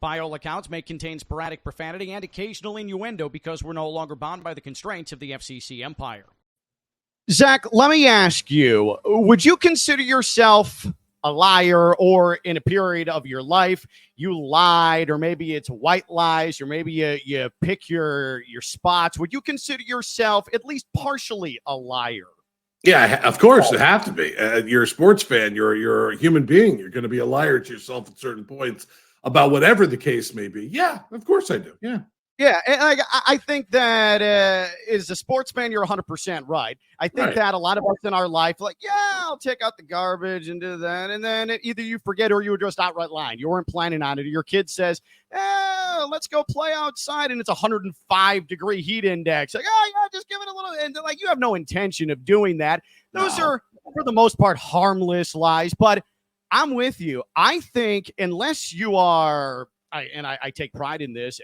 By all accounts, may contain sporadic profanity and occasional innuendo because we're no longer bound by the constraints of the FCC empire. Zach, let me ask you, would you consider yourself a liar, or in a period of your life you lied, or maybe it's white lies, or maybe you pick your spots? Would you consider yourself at least partially a liar? Yeah, of course, it have to be. You're a sports fan. You're a human being. You're going to be a liar to yourself at certain points about whatever the case may be. Yeah, of course I do. Yeah. Yeah, and I think that as a sportsman, you're 100% right. I think that a lot of us in our life, like, yeah, I'll take out the garbage and do that. And then either you forget or you were just outright lying. You weren't planning on it. Or your kid says, let's go play outside, and it's 105-degree heat index. Like, oh, yeah, just give it a little. And like, you have no intention of doing that. Those are, for the most part, harmless lies. But I'm with you. I think unless you are – I take pride in this,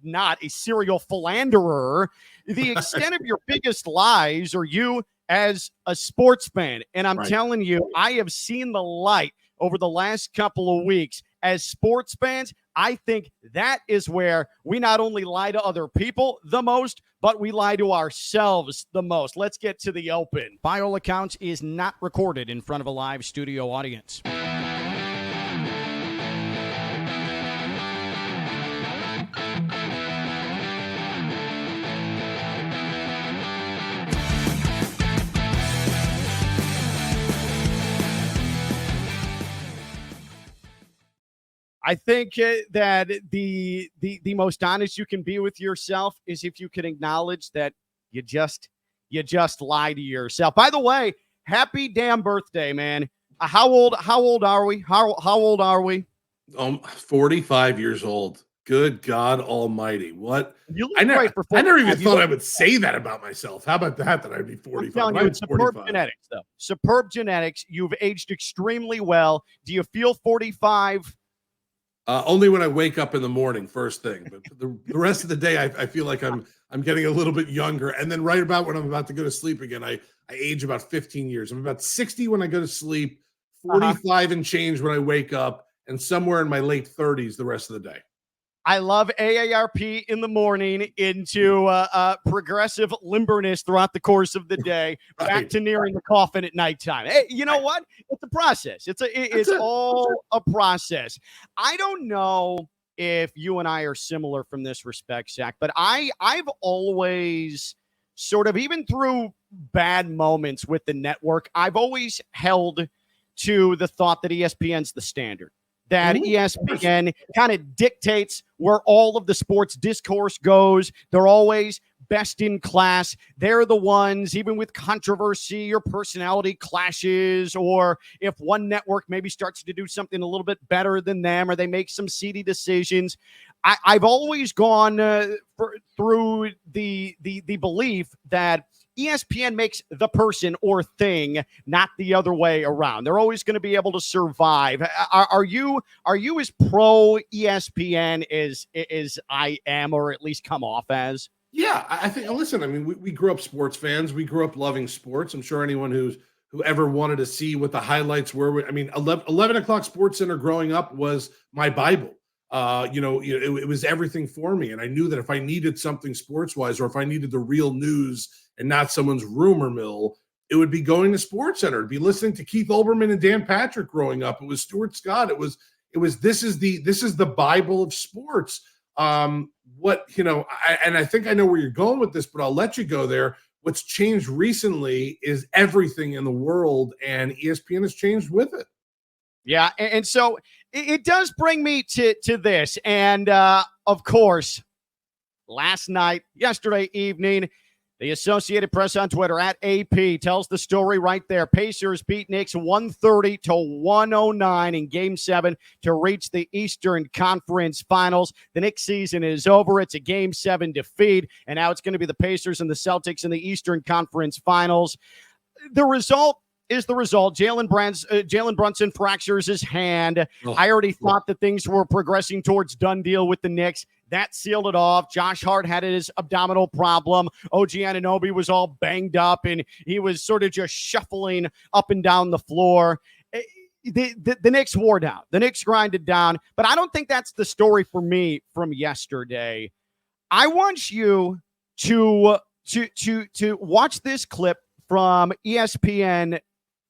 not a serial philanderer, the extent of your biggest lies are you as a sports fan. And I'm telling you, I have seen the light over the last couple of weeks. As sports fans, I think that is where we not only lie to other people the most, but we lie to ourselves the most. Let's get to the open. By all accounts, is not recorded in front of a live studio audience. I think that the most honest you can be with yourself is if you can acknowledge that you just lie to yourself. By the way, happy damn birthday, man. How old are we? How old are we? 45 years old. Good God Almighty. What? I never even thought I would say that about myself. How about that I'd be 45? I'm telling you, it's superb genetics, though. Superb genetics. You've aged extremely well. Do you feel 45? Only when I wake up in the morning, first thing. But the rest of the day, I feel like I'm getting a little bit younger. And then right about when I'm about to go to sleep again, I age about 15 years. I'm about 60 when I go to sleep, 45 and change when I wake up, and somewhere in my late 30s the rest of the day. I love AARP in the morning into progressive limberness throughout the course of the day, back to nearing the coffin at nighttime. Hey, you know what? It's a process. It's all a process. I don't know if you and I are similar from this respect, Zach, but I've always sort of, even through bad moments with the network, I've always held to the thought that ESPN's the standard. That ESPN kind of dictates where all of the sports discourse goes. They're always best in class. They're the ones, even with controversy or personality clashes, or if one network maybe starts to do something a little bit better than them, or they make some seedy decisions. I've always gone through the belief that ESPN makes the person or thing, not the other way around. They're always going to be able to survive. Are you as pro ESPN as I am, or at least come off as? Yeah, I think. Listen, I mean, we grew up sports fans. We grew up loving sports. I'm sure anyone who ever wanted to see what the highlights were. I mean, 11 o'clock Sports Center growing up was my Bible. It was everything for me, and I knew that if I needed something sports wise, or if I needed the real news and not someone's rumor mill, it would be going to Sports Center. It'd be listening to Keith Olbermann and Dan Patrick growing up. It was Stuart Scott. It was this is the Bible of sports. I think I know where you're going with this, but I'll let you go there. What's changed recently is everything in the world, and ESPN has changed with it. Yeah, and so it does bring me to this. And, of course, yesterday evening, the Associated Press on Twitter at AP tells the story right there. Pacers beat Knicks 130-109 in Game 7 to reach the Eastern Conference Finals. The Knicks season is over. It's a Game 7 defeat, and now it's going to be the Pacers and the Celtics in the Eastern Conference Finals. The result is the result. Jalen Brunson fractures his hand. I already thought that things were progressing towards done deal with the Knicks. That sealed it off. Josh Hart had his abdominal problem. OG Anunoby was all banged up, and he was sort of just shuffling up and down the floor. the Knicks wore down. The Knicks grinded down, but I don't think that's the story for me from yesterday. I want you to watch this clip from ESPN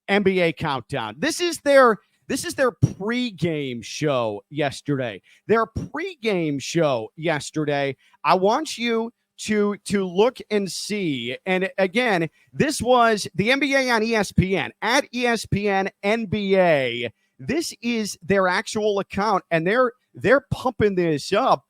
NBA Countdown. This is their pregame show yesterday. I want you to look and see. And again, this was the NBA on ESPN at ESPN NBA. This is their actual account, and they're pumping this up.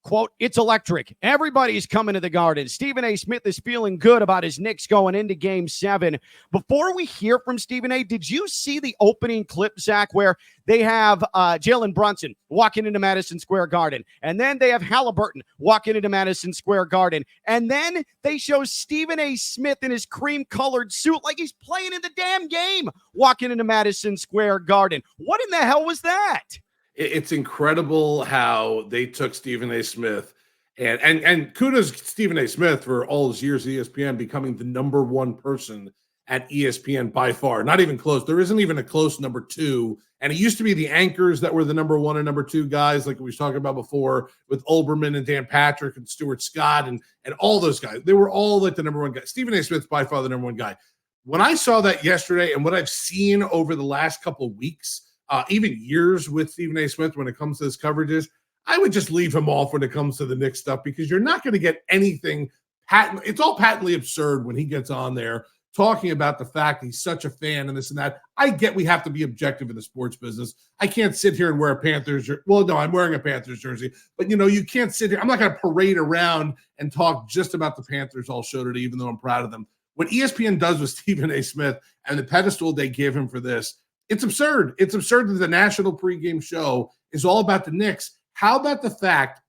Quote, it's electric. Everybody's coming to the Garden. Stephen A. Smith is feeling good about his Knicks going into Game 7. Before we hear from Stephen A., did you see the opening clip, Zach, where they have Jalen Brunson walking into Madison Square Garden, and then they have Halliburton walking into Madison Square Garden, and then they show Stephen A. Smith in his cream-colored suit like he's playing in the damn game walking into Madison Square Garden? What in the hell was that? It's incredible how they took Stephen A. Smith and kudos to Stephen A. Smith for all his years at ESPN becoming the number one person at ESPN by far. Not even close. There isn't even a close number two. And it used to be the anchors that were the number one and number two guys, like we was talking about before, with Olbermann and Dan Patrick and Stuart Scott and all those guys. They were all like the number one guy. Stephen A. Smith's by far the number one guy. When I saw that yesterday and what I've seen over the last couple of weeks, even years with Stephen A. Smith when it comes to his coverages, I would just leave him off when it comes to the Knicks stuff because you're not going to get anything patent. It's all patently absurd when he gets on there talking about the fact he's such a fan and this and that. I get we have to be objective in the sports business. I can't sit here and wear a Panthers jersey. Well, no, I'm wearing a Panthers jersey. But, you can't sit here. I'm not going to parade around and talk just about the Panthers all show today, even though I'm proud of them. What ESPN does with Stephen A. Smith and the pedestal they give him for this, it's absurd. It's absurd that the national pregame show is all about the Knicks. How about the fact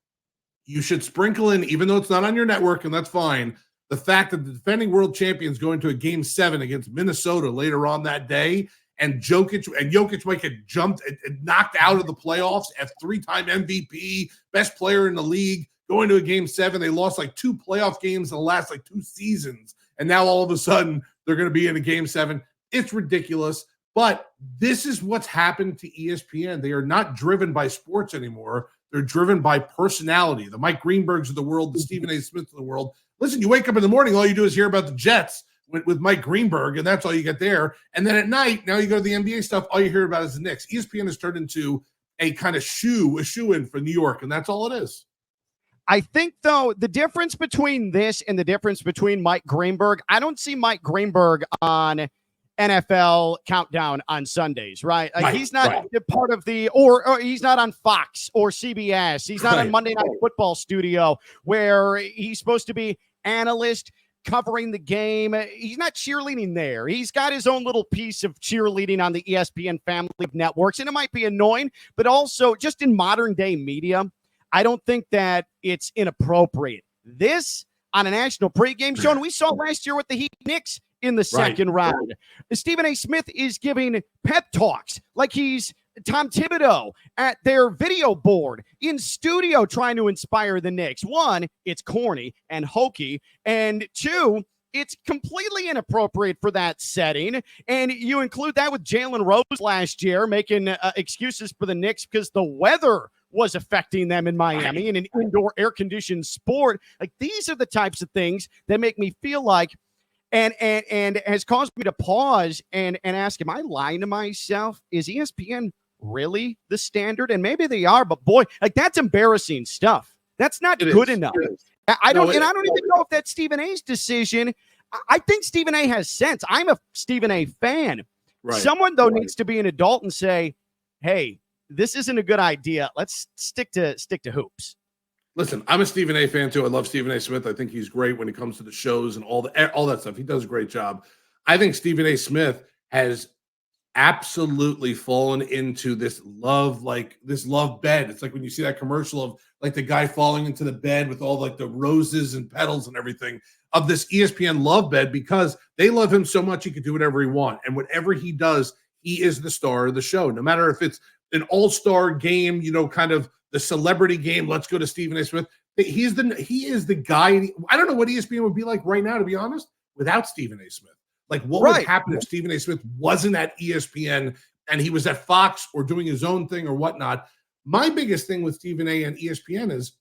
you should sprinkle in, even though it's not on your network, and that's fine, the fact that the defending world champions go into a Game 7 against Minnesota later on that day, and Jokic might get jumped and knocked out of the playoffs as three-time MVP, best player in the league, going to a Game 7. They lost like 2 playoff games in the last 2 seasons, and now all of a sudden they're going to be in a Game 7. It's ridiculous. But this is what's happened to ESPN. They are not driven by sports anymore. They're driven by personality. The Mike Greenbergs of the world, the Stephen A. Smiths of the world. Listen, you wake up in the morning, all you do is hear about the Jets with Mike Greenberg, and that's all you get there. And then at night, now you go to the NBA stuff, all you hear about is the Knicks. ESPN has turned into a kind of shoe-in for New York, and that's all it is. I think, though, the difference between this and the difference between Mike Greenberg, I don't see Mike Greenberg on NFL Countdown on Sundays, right? He's not part of the, or he's not on Fox or CBS. He's not on Monday Night Football Studio where he's supposed to be analyst covering the game. He's not cheerleading there. He's got his own little piece of cheerleading on the ESPN family of networks, and it might be annoying, but also just in modern day media, I don't think that it's inappropriate. This on a national pregame show, and we saw last year with the Heat Knicks in the second round. Stephen A. Smith is giving pep talks like he's Tom Thibodeau at their video board in studio trying to inspire the Knicks. One, it's corny and hokey. And two, it's completely inappropriate for that setting. And you include that with Jalen Rose last year making excuses for the Knicks because the weather was affecting them in Miami in an indoor air-conditioned sport. Like, these are the types of things that make me feel like and has caused me to pause and ask, am I lying to myself? Is ESPN really the standard? And maybe they are, but boy, like, that's embarrassing stuff. That's not good enough. I don't even know if that's Stephen A's decision. I think Stephen A has sense. I'm a Stephen A fan. Someone, though, needs to be an adult and say, hey, this isn't a good idea. Let's stick to hoops. Listen, I'm a Stephen A fan too. I love Stephen A. Smith. I think he's great when it comes to the shows and all that stuff. He does a great job. I think Stephen A. Smith has absolutely fallen into this love bed. It's like when you see that commercial of like the guy falling into the bed with all like the roses and petals and everything of this ESPN love bed, because they love him so much he can do whatever he wants. And whatever he does, he is the star of the show. No matter if it's an all-star game, kind of the celebrity game, let's go to Stephen A. Smith. He is the guy. I don't know what ESPN would be like right now, to be honest, without Stephen A. Smith. Like, what would happen if Stephen A. Smith wasn't at ESPN and he was at Fox or doing his own thing or whatnot. My biggest thing with Stephen A. and ESPN is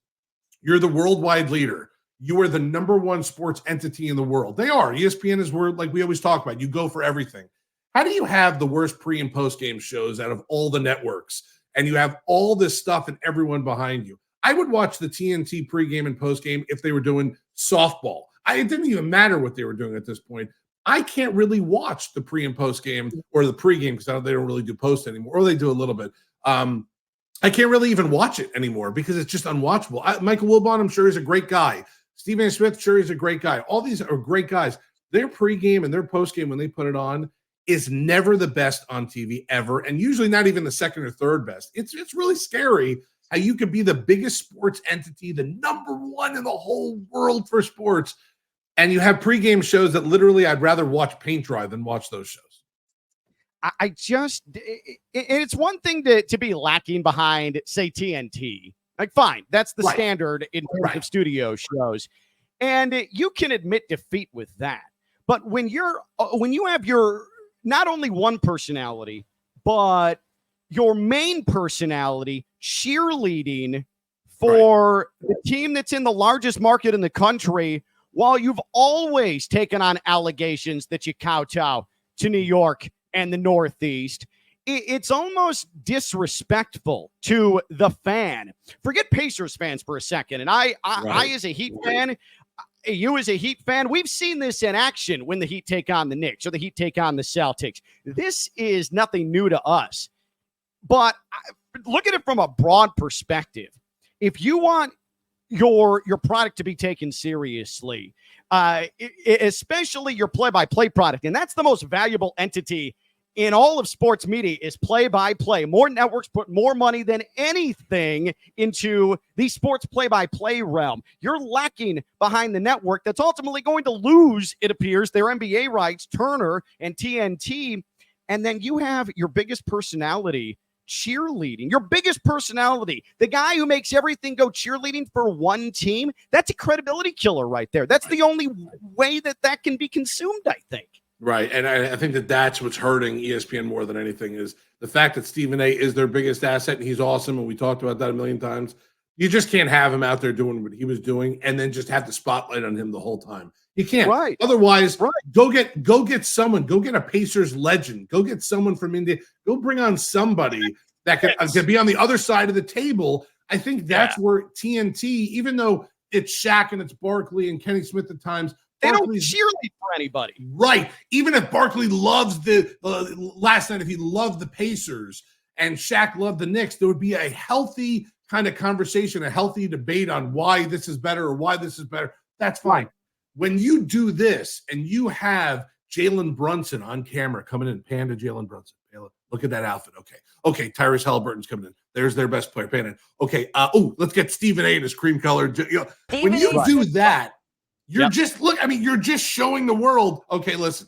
you're the worldwide leader. You are the number one sports entity in the world. They are. ESPN is where, like we always talk about, you go for everything. How do you have the worst pre and post game shows out of all the networks, and you have all this stuff and everyone behind you? I would watch the TNT pregame and postgame if they were doing softball. It didn't even matter what they were doing at this point. I can't really watch the pre and post game or the pregame because they don't really do post anymore, or they do a little bit. I can't really even watch it anymore because it's just unwatchable. Michael Wilbon, I'm sure, is a great guy. Stephen A. Smith, sure, he's a great guy. All these are great guys. Their pregame and their postgame, when they put it on, is never the best on TV ever, and usually not even the second or third best. It's really scary how you could be the biggest sports entity, the number one in the whole world for sports, and you have pregame shows that literally I'd rather watch paint dry than watch those shows. It's one thing to be lacking behind, say, TNT. Like, fine, that's the standard in terms of studio shows, and you can admit defeat with that. But when you have your not only one personality, but your main personality cheerleading for the team that's in the largest market in the country, while you've always taken on allegations that you kowtow to New York and the Northeast, it's almost disrespectful to the fan. Forget Pacers fans for a second. And I as a Heat fan, you as a Heat fan, we've seen this in action when the Heat take on the Knicks or the Heat take on the Celtics. This is nothing new to us. But look at it from a broad perspective. If you want your product to be taken seriously, especially your play-by-play product, and that's the most valuable entity in all of sports media, is play-by-play. More networks put more money than anything into the sports play-by-play realm. You're lacking behind the network that's ultimately going to lose, it appears, their NBA rights, Turner and TNT. And then you have your biggest personality cheerleading, your biggest personality, the guy who makes everything go cheerleading for one team. That's a credibility killer right there. That's the only way that can be consumed, I think. Right, and I think that's what's hurting ESPN more than anything is the fact that Stephen A. is their biggest asset, and he's awesome, and we talked about that a million times. You just can't have him out there doing what he was doing and then just have the spotlight on him the whole time. You can't. Right. Otherwise, go get someone. Go get a Pacers legend. Go get someone from India. Go bring on somebody that can be on the other side of the table. I think that's where TNT, even though it's Shaq and it's Barkley and Kenny Smith at times, they don't cheerlead for anybody. Right. Even if Barkley loves last night, if he loved the Pacers and Shaq loved the Knicks, there would be a healthy kind of conversation, a healthy debate on why this is better or why this is better. That's fine. When you do this and you have Jalen Brunson on camera coming in, Panda Jalen Brunson. Look at that outfit. Okay. Tyrese Halliburton's coming in. There's their best player, Panda. Okay. Let's get Stephen A. in his cream color. When you do that, you're you're just showing the world, okay, listen,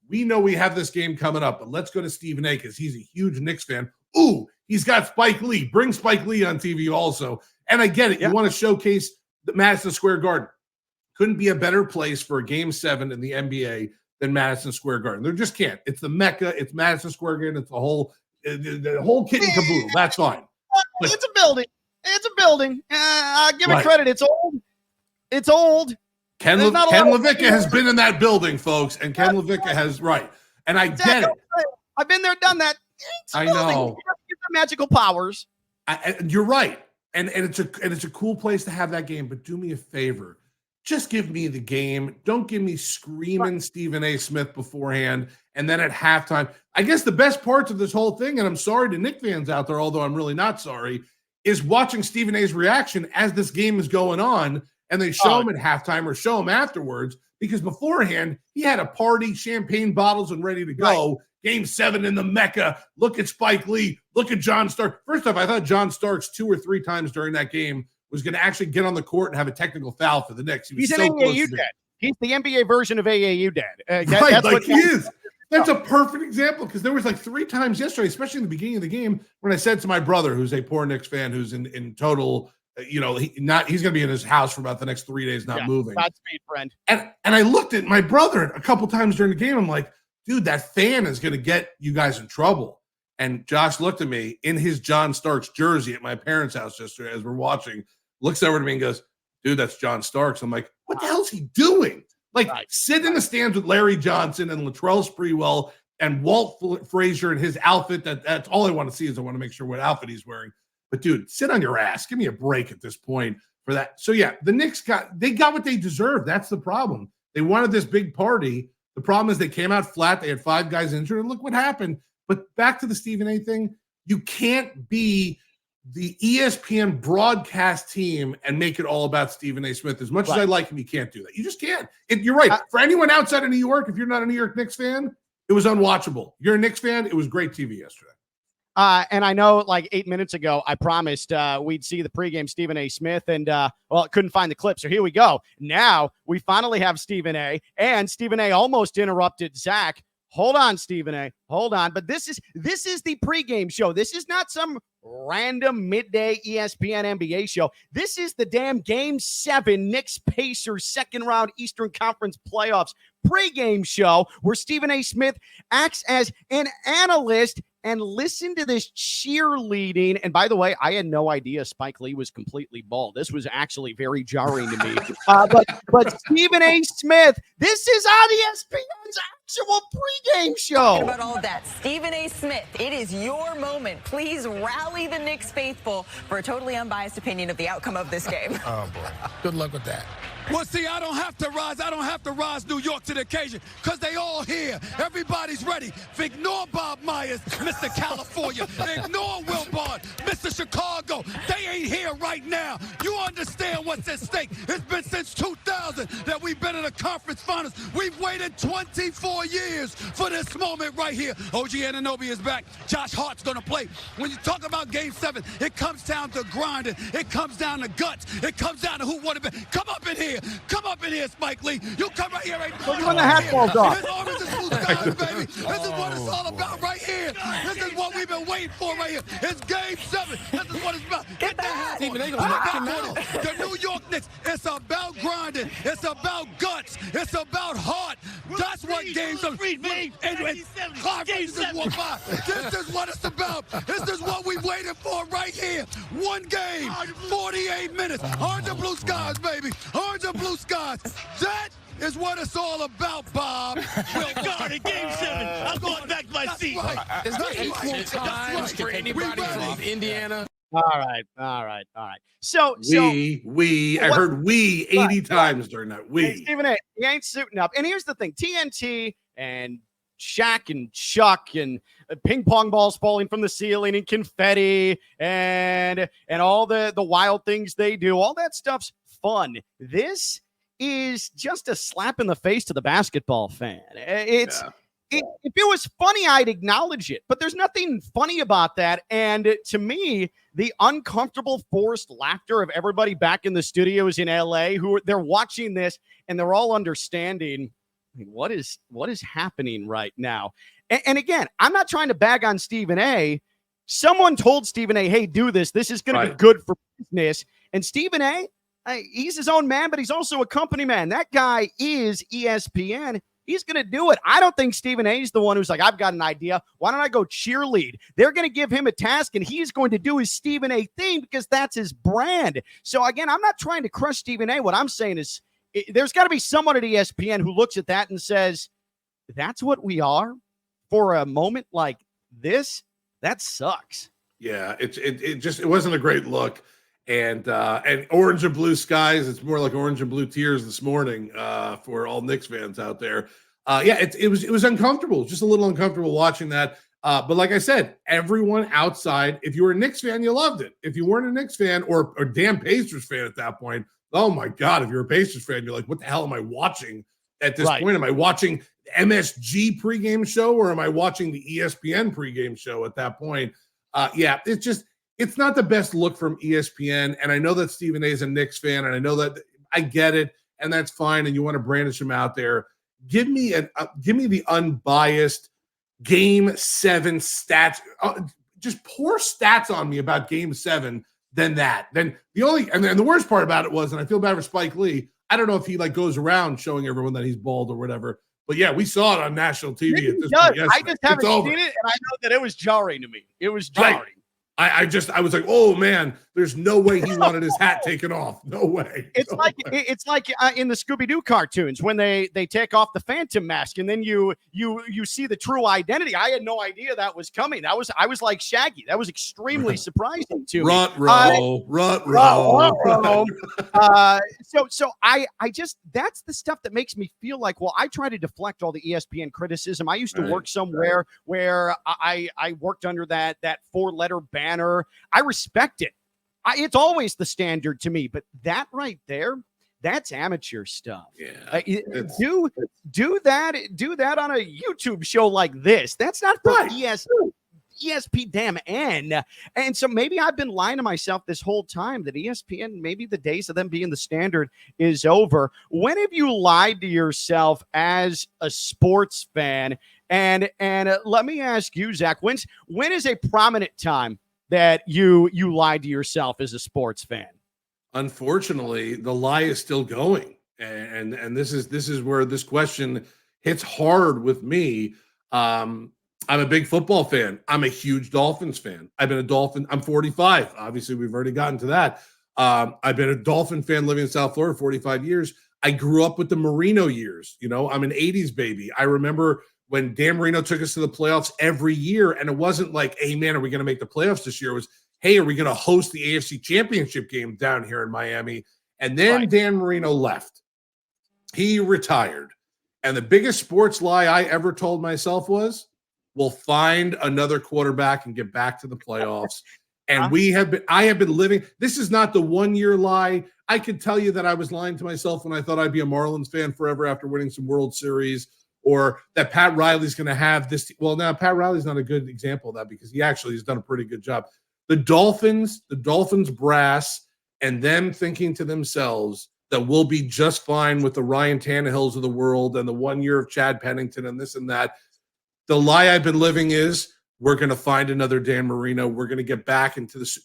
we know we have this game coming up, but let's go to Stephen A. because he's a huge Knicks fan. Ooh, he's got Spike Lee. Bring Spike Lee on TV also. And I get it. You want to showcase the Madison Square Garden. Couldn't be a better place for a Game 7 in the NBA than Madison Square Garden. There just can't. It's the Mecca. It's Madison Square Garden. It's the whole kit and caboodle. That's fine. But it's a building. I'll give it credit. It's old. Ken Levicka has been in that building, folks, and Ken Levicka has and I get it. I've been there, done that. I know. Give them magical powers. You're right, and it's a cool place to have that game. But do me a favor, just give me the game. Don't give me screaming Stephen A. Smith beforehand, and then at halftime. I guess the best parts of this whole thing, and I'm sorry to Knicks fans out there, although I'm really not sorry, is watching Stephen A.'s reaction as this game is going on. And they show him at halftime or show him afterwards because beforehand he had a party, champagne bottles, and ready to go. Right. Game 7 in the Mecca. Look at Spike Lee. Look at John Starks. First off, I thought John Starks 2 or 3 times during that game was going to actually get on the court and have a technical foul for the Knicks. He's an AAU dad. He's the NBA version of AAU dad. That's what he is. That's a perfect example because there was 3 times yesterday, especially in the beginning of the game, when I said to my brother, who's a poor Knicks fan, who's in total – he's going to be in his house for about the next 3 days, not moving. Godspeed, friend. And I looked at my brother a couple times during the game. I'm like, dude, that fan is going to get you guys in trouble. And Josh looked at me in his John Starks jersey at my parents' house yesterday as we're watching, looks over to me and goes, dude, that's John Starks. I'm like, what the hell's he doing? Like, sit in the stands with Larry Johnson and Latrell Sprewell and Walt Frazier in his outfit. That's all I want to see is I want to make sure what outfit he's wearing. But, dude, sit on your ass. Give me a break at this point for that. So, yeah, the Knicks got what they deserved. That's the problem. They wanted this big party. The problem is they came out flat. They had 5 guys injured, and look what happened. But back to the Stephen A thing, you can't be the ESPN broadcast team and make it all about Stephen A. Smith. As much as I like him, you can't do that. You just can't. You're right. For anyone outside of New York, if you're not a New York Knicks fan, it was unwatchable. You're a Knicks fan, it was great TV yesterday. And I know like 8 minutes ago, I promised we'd see the pregame Stephen A. Smith, and couldn't find the clip. So here we go. Now we finally have Stephen A. And Stephen A. almost interrupted Zach. Hold on, Stephen A. Hold on. But this is the pregame show. This is not some random midday ESPN NBA show. This is the damn Game 7 Knicks-Pacers second round Eastern Conference playoffs pregame show where Stephen A. Smith acts as an analyst. And listen to this cheerleading. And by the way, I had no idea Spike Lee was completely bald. This was actually very jarring to me. But Stephen A. Smith, this is on ESPN's actual pregame show. About all of that, Stephen A. Smith, it is your moment. Please rally the Knicks faithful for a totally unbiased opinion of the outcome of this game. Oh, boy. Good luck with that. Well, see, I don't have to rise New York to the occasion because they all here. Everybody's ready. Ignore Bob Myers, Mr. California. Ignore Will Bard, Mr. Chicago. They ain't here right now. You understand what's at stake. It's been since 2000 that we've been in the conference finals. We've waited 24 years for this moment right here. OG Anunoby is back. Josh Hart's going to play. When you talk about Game 7, it comes down to grinding. It comes down to guts. It comes down to who won it. Come up in here. Come up in here, Spike Lee. You come right here right now. When the hat falls off. This orange is blue skies, baby. This is what it's all about right here. This is what we've been waiting for right here. It's Game 7. This is what it's about. Get the hat. The New York Knicks. It's about grinding. It's about guts. It's about heart. That's what games are. Clark just walked by. This is what it's about. This is what we waited for right here. One game, 48 minutes. Orange and blue skies, baby. Orange and blue skies. That is what it's all about, Bob. Well, God, in Game 7, I'm going back to my seat. Right. Is that equal times for anybody from Indiana? All right. So I heard we 80 times during that. Hey, Stephen A., he ain't suiting up. And here's the thing, TNT and Shaq and Chuck and ping pong balls falling from the ceiling and confetti and all the wild things they do, all that stuff's fun. This is just a slap in the face to the basketball fan. If it was funny, I'd acknowledge it, but there's nothing funny about that. And to me, the uncomfortable forced laughter of everybody back in the studios in LA they're watching this and they're all understanding what is happening right now. And again, I'm not trying to bag on Stephen A. Someone told Stephen A., hey, do this. This is going to be good for business. And Stephen A., he's his own man, but he's also a company man. That guy is ESPN. He's going to do it. I don't think Stephen A. is the one who's like, I've got an idea. Why don't I go cheerlead? They're going to give him a task, and he's going to do his Stephen A. thing because that's his brand. So, again, I'm not trying to crush Stephen A. What I'm saying is there's got to be someone at ESPN who looks at that and says, that's what we are for a moment like this? That sucks. Yeah, it wasn't a great look. And orange and blue skies. It's more like orange and blue tears this morning for all Knicks fans out there. It was uncomfortable, just a little uncomfortable watching that. But like I said, everyone outside, if you were a Knicks fan, you loved it. If you weren't a Knicks fan or a damn Pacers fan at that point, oh my God, if you're a Pacers fan, you're like, what the hell am I watching at this point? Am I watching MSG pregame show or am I watching the ESPN pregame show at that point? It's not the best look from ESPN. And I know that Stephen A. is a Knicks fan, and I know that I get it, and that's fine. And you want to brandish him out there. Give me the unbiased Game 7 stats. Just pour stats on me about Game 7 than that. Then the worst part about it was, and I feel bad for Spike Lee, I don't know if he goes around showing everyone that he's bald or whatever, But yeah, we saw it on national TV at this Does. point. I just haven't seen it, and I know that it was jarring to me. It was jarring. Right. I was like, oh man, there's no way he wanted his hat taken off. No way. It's like in the Scooby-Doo cartoons when they take off the Phantom mask and then you see the true identity. I had no idea that was coming. I was like Shaggy. That was extremely surprising to me. Runt row. So I just, that's the stuff that makes me feel like, well, I try to deflect all the ESPN criticism. I used to work somewhere where I worked under that 4-letter banner. I respect it. It's always the standard to me, but that right there, that's amateur stuff. Yeah, do that on a YouTube show like this. That's not for ESP damn N. And so maybe I've been lying to myself this whole time that ESPN, maybe the days of them being the standard is over. When have you lied to yourself as a sports fan? And let me ask you, Zach, when is a prominent time that you lied to yourself as a sports fan? Unfortunately, the lie is still going. And this is where this question hits hard with me. I'm a big football fan. I'm a huge Dolphins fan. I've been a Dolphin. I'm 45. Obviously, we've already gotten to that. I've been a Dolphin fan living in South Florida 45 years. I grew up with the Marino years. You know, I'm an 80s baby. I remember when Dan Marino took us to the playoffs every year, and it wasn't like, hey, man, are we going to make the playoffs this year? It was, hey, are we going to host the AFC Championship game down here in Miami? And then Dan Marino left. He retired. And the biggest sports lie I ever told myself was, we'll find another quarterback and get back to the playoffs. And I have been living. This is not the 1-year lie. I could tell you that I was lying to myself when I thought I'd be a Marlins fan forever after winning some World Series, or that Pat Riley's going to have this. Well, now Pat Riley's not a good example of that because he actually has done a pretty good job. The Dolphins brass, and them thinking to themselves that we'll be just fine with the Ryan Tannehills of the world and the 1 year of Chad Pennington and this and that. The lie I've been living is we're going to find another Dan Marino. We're going to get back into this.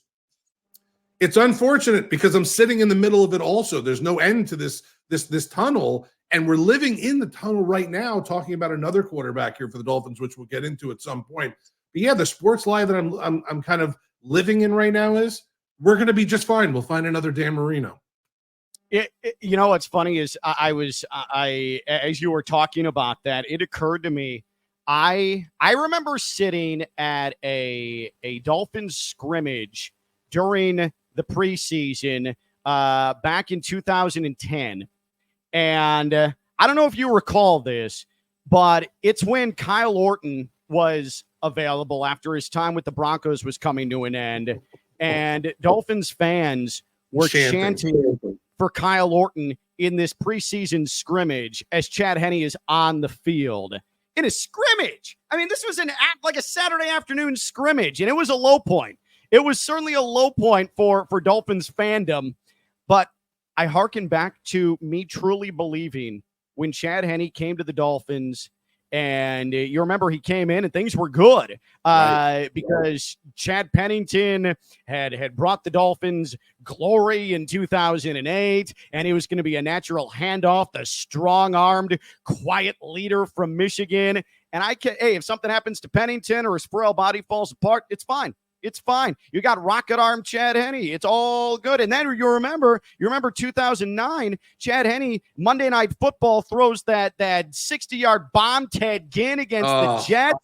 It's unfortunate because I'm sitting in the middle of it also. There's no end to this tunnel. And we're living in the tunnel right now, talking about another quarterback here for the Dolphins, which we'll get into at some point. But yeah, the sports lie that I'm kind of living in right now is we're going to be just fine. We'll find another Dan Marino. You know what's funny is I as you were talking about that, it occurred to me. I remember sitting at a Dolphins scrimmage during the preseason back in 2010. And I don't know if you recall this, but it's when Kyle Orton was available after his time with the Broncos was coming to an end. And Dolphins fans were chanting for Kyle Orton in this preseason scrimmage as Chad Henne is on the field. In a scrimmage. I mean, this was like a Saturday afternoon scrimmage, and it was a low point. It was certainly a low point for Dolphins fandom, but I hearken back to me truly believing when Chad Henne came to the Dolphins, and you remember he came in and things were good because Chad Pennington had brought the Dolphins glory in 2008, and he was going to be a natural handoff, the strong-armed, quiet leader from Michigan. And if something happens to Pennington or his frail body falls apart, it's fine. It's fine. You got rocket arm Chad Henne. It's all good. And then you remember 2009, Chad Henne, Monday Night Football, throws that 60-yard bomb Ted Ginn against the Jets.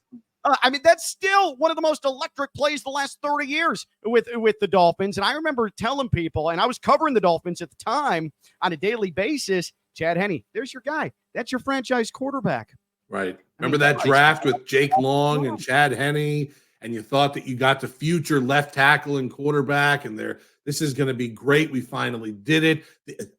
I mean, that's still one of the most electric plays the last 30 years with the Dolphins. And I remember telling people, and I was covering the Dolphins at the time on a daily basis, Chad Henne, there's your guy. That's your franchise quarterback. Right. Remember that draft with Jake Long and Chad Henne? And you thought that you got the future left tackle and quarterback, and this is going to be great. We finally did it.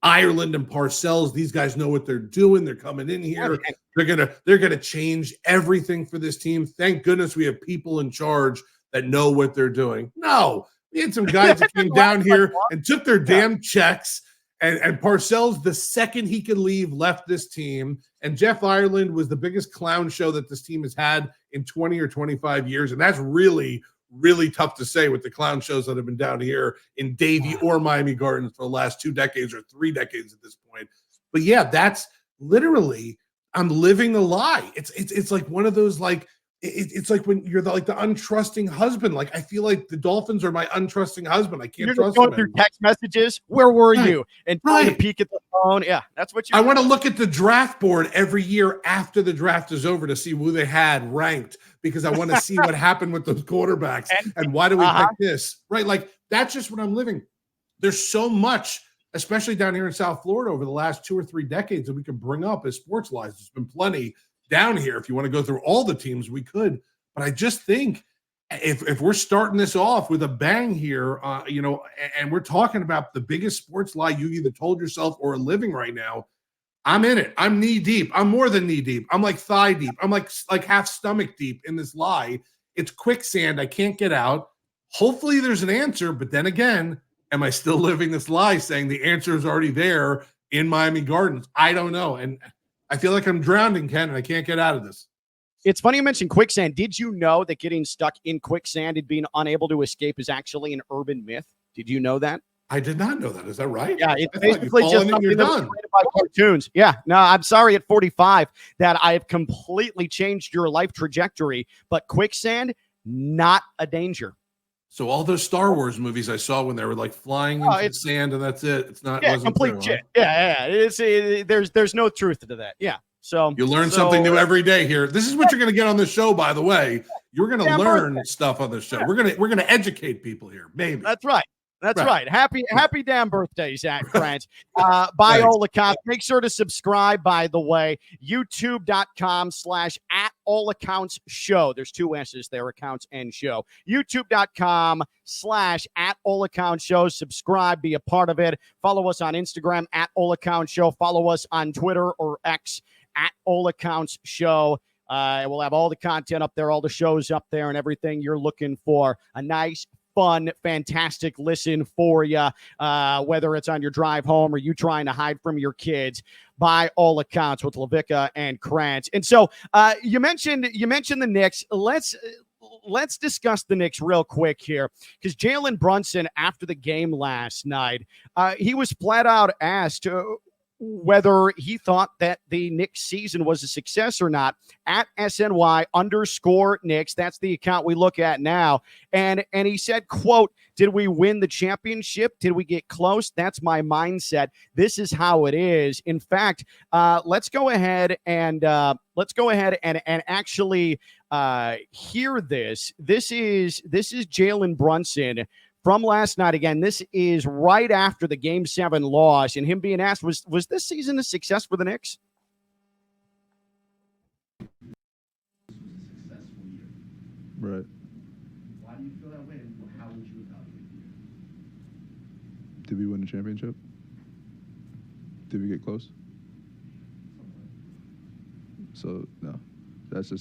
Ireland and Parcells, these guys know what they're doing. They're coming in here. They're gonna change everything for this team. Thank goodness we have people in charge that know what they're doing. No, we had some guys that came down here and took their damn checks. And Parcells, the second he could leave, left this team. And Jeff Ireland was the biggest clown show that this team has had in 20 or 25 years. And that's really, really tough to say with the clown shows that have been down here in Davie or Miami Gardens for the last 2 decades or 3 decades at this point. But yeah, that's literally I'm living the lie. It's like one of those, like, it's like when you're the untrusting husband. Like, I feel like the Dolphins are my untrusting husband. I can't You're trust just going them through anymore. text messages. Where were you? And trying to Right. peek at the phone. Yeah, that's what you. I want to look at the draft board every year after the draft is over to see who they had ranked, because I want to see what happened with those quarterbacks and why do we pick this, right? Like, that's just what I'm living. There's so much, especially down here in South Florida, over the last 2 or 3 decades that we could bring up as sports lies. There's been plenty down here. If you want to go through all the teams, we could. But I just think if we're starting this off with a bang here, and we're talking about the biggest sports lie you either told yourself or are living right now, I'm in it. I'm knee deep. I'm more than knee deep. I'm like thigh deep. I'm like half stomach deep in this lie. It's quicksand. I can't get out. Hopefully there's an answer, but then again, am I still living this lie saying the answer is already there in Miami Gardens? I don't know. And I feel like I'm drowning, Ken, and I can't get out of this. It's funny you mentioned quicksand. Did you know that getting stuck in quicksand and being unable to escape is actually an urban myth? Did you know that? I did not know that. Is that right? Yeah, it's basically just something that was done. created by cartoons. Yeah, no, I'm sorry at 45 that I have completely changed your life trajectory, but quicksand, not a danger. So all those Star Wars movies I saw when they were like flying into the sand and that's it. It's not complete shit. Huh? Yeah. There's no truth to that. Yeah. So you learn something new every day here. This is what you're going to get on the show, by the way. You're going to learn stuff on the show. Yeah. We're going to educate people here. Maybe that's right. That's right. Happy damn birthday, Zach Krantz. By all accounts, make sure to subscribe, by the way, youtube.com/@allacounts-show. There's 2 S's there, accounts and show. youtube.com/@allacounts-show. Subscribe, be a part of it. Follow us on Instagram @allacounts-show. Follow us on Twitter or X @allacounts-show. We'll have all the content up there, all the shows up there, and everything you're looking for. A nice, fun, fantastic listen for you, whether it's on your drive home or you trying to hide from your kids. By all accounts, with LaVicka and Krantz. And so you mentioned the Knicks. Let's discuss the Knicks real quick here, because Jalen Brunson, after the game last night, he was flat out asked whether he thought that the Knicks season was a success or not, at SNY_Knicks. That's the account we look at now. And he said, quote, "Did we win the championship? Did we get close? That's my mindset. This is how it is." In fact, let's go ahead and actually hear this. This is Jalen Brunson from last night. Again, this is right after the Game 7 loss, and him being asked, was this season a success for the Knicks? Right. Why do you feel that way, and how would you evaluate the year? Did we win the championship? Did we get close? So, no. That's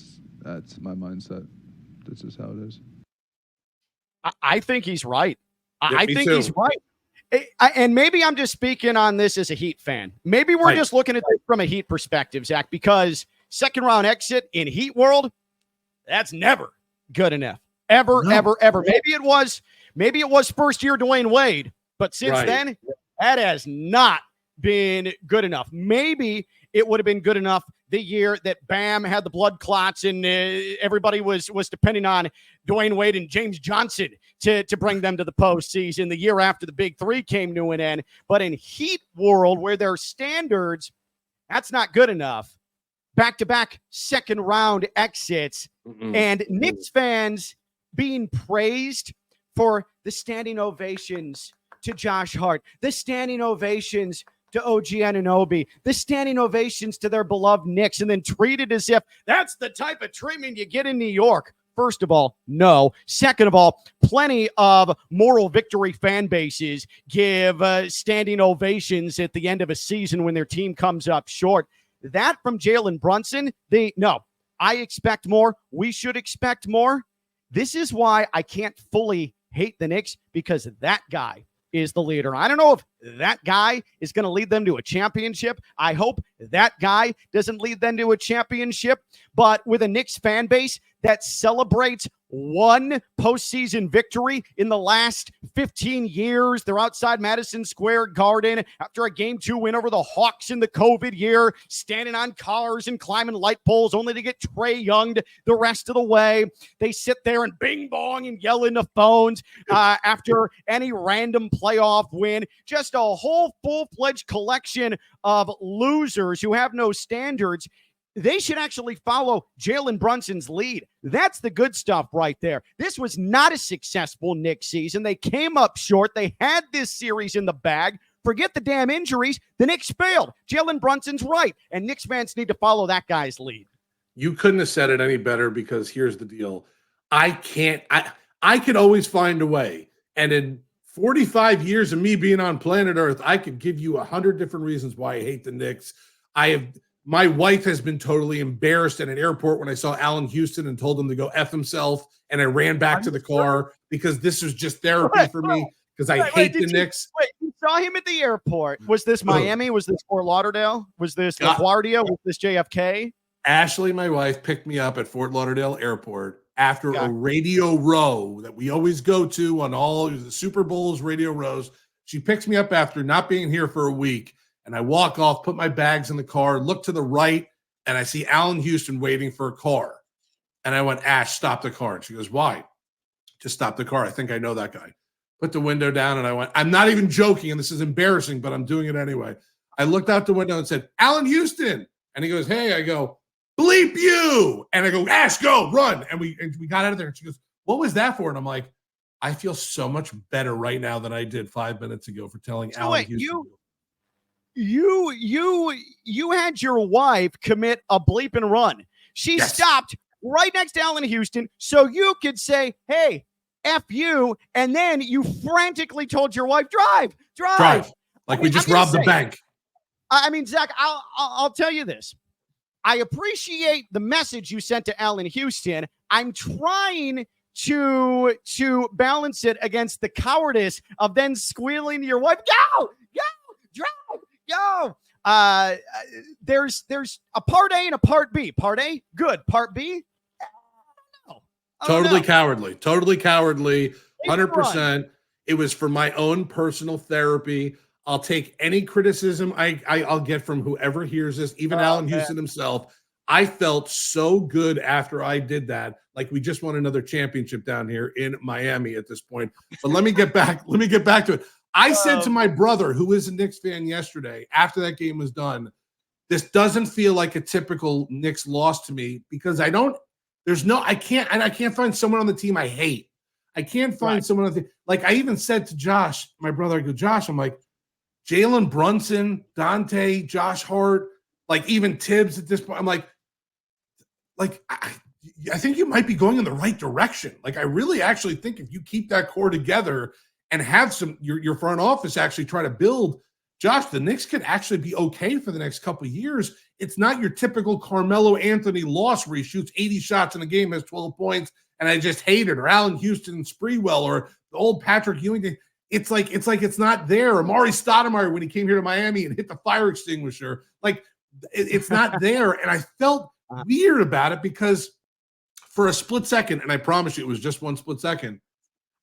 my mindset. This is how it is. I think he's right. Yeah, I think he's right. And maybe I'm just speaking on this as a Heat fan. Maybe we're just looking at this from a Heat perspective, Zach, because second round exit in Heat world, that's never good enough. Ever. Maybe it was first year Dwayne Wade, but since then, that has not been good enough. Maybe it would have been good enough the year that Bam had the blood clots and everybody was depending on Dwayne Wade and James Johnson to bring them to the postseason the year after the Big Three came to an end. But in Heat world, where their standards, that's not good enough. Back-to-back second round exits, and Knicks fans being praised for the standing ovations to Josh Hart, the standing ovations to OG Anunoby, the standing ovations to their beloved Knicks, and then treated as if that's the type of treatment you get in New York. First of all, no. Second of all, plenty of moral victory fan bases give standing ovations at the end of a season when their team comes up short. That from Jalen Brunson, no. I expect more. We should expect more. This is why I can't fully hate the Knicks, because that guy is the leader. I don't know if that guy is going to lead them to a championship. I hope that guy doesn't lead them to a championship. But with a Knicks fan base that celebrates one postseason victory in the last 15 years. They're outside Madison Square Garden after a Game 2 win over the Hawks in the COVID year, standing on cars and climbing light poles only to get Trae Young'd the rest of the way. They sit there and bing bong and yell into phones after any random playoff win. Just a whole full-fledged collection of losers who have no standards. They should actually follow Jalen Brunson's lead. That's the good stuff right there. This was not a successful Knicks season. They came up short. They had this series in the bag. Forget the damn injuries. The Knicks failed. Jalen Brunson's right, and Knicks fans need to follow that guy's lead. You couldn't have said it any better, because here's the deal. I could always find a way. And in 45 years of me being on planet Earth, I could give you 100 different reasons why I hate the Knicks. My wife has been totally embarrassed at an airport when I saw Allen Houston and told him to go F himself. And I ran back to the car because this was just therapy for me, because I hate the Knicks. You saw him at the airport. Was this Miami? Was this Fort Lauderdale? Was this LaGuardia? Was this JFK? Ashley, my wife, picked me up at Fort Lauderdale Airport after a radio row that we always go to on all the Super Bowls, radio rows. She picks me up after not being here for a week. And I walk off, put my bags in the car, look to the right, and I see Allen Houston waiting for a car. And I went, Ash, stop the car. And she goes, why? Just stop the car. I think I know that guy. Put the window down, and I went, I'm not even joking, and this is embarrassing, but I'm doing it anyway. I looked out the window and said, Allen Houston. And he goes, hey. I go, bleep you. And I go, Ash, go, run. And we got out of there. And she goes, what was that for? And I'm like, I feel so much better right now than I did 5 minutes ago for telling Allen Houston. You had your wife commit a bleep and run. She stopped right next to Allen Houston so you could say, hey, F you, and then you frantically told your wife, drive. Like we just robbed the bank. I mean, Zach, I'll tell you this. I appreciate the message you sent to Allen Houston. I'm trying to balance it against the cowardice of then squealing to your wife, go, drive. Yo, there's a part A and a part B. Part A, good. Part B, totally cowardly. 100%. It was for my own personal therapy. I'll take any criticism I'll get from whoever hears this, even Allen Houston himself. I felt so good after I did that. Like we just won another championship down here in Miami at this point. But let me get back to it. I said to my brother, who is a Knicks fan, yesterday, after that game was done, this doesn't feel like a typical Knicks loss to me, because I can't find someone on the team I hate. I can't find someone on the, like I even said to Josh, my brother, I go, Josh, I'm like, Jalen Brunson, Dante, Josh Hart, like even Tibbs at this point. I'm like I think you might be going in the right direction. Like I really actually think if you keep that core together and have your front office actually try to build, Josh, the Knicks could actually be okay for the next couple of years. It's not your typical Carmelo Anthony loss where he shoots 80 shots in a game, has 12 points, and I just hate it, or Allen Houston Spreewell, or the old Patrick Ewing. It's like it's not there. Amari Stoudemire when he came here to Miami and hit the fire extinguisher. Like it's not there. And I felt weird about it because for a split second, and I promise you it was just one split second,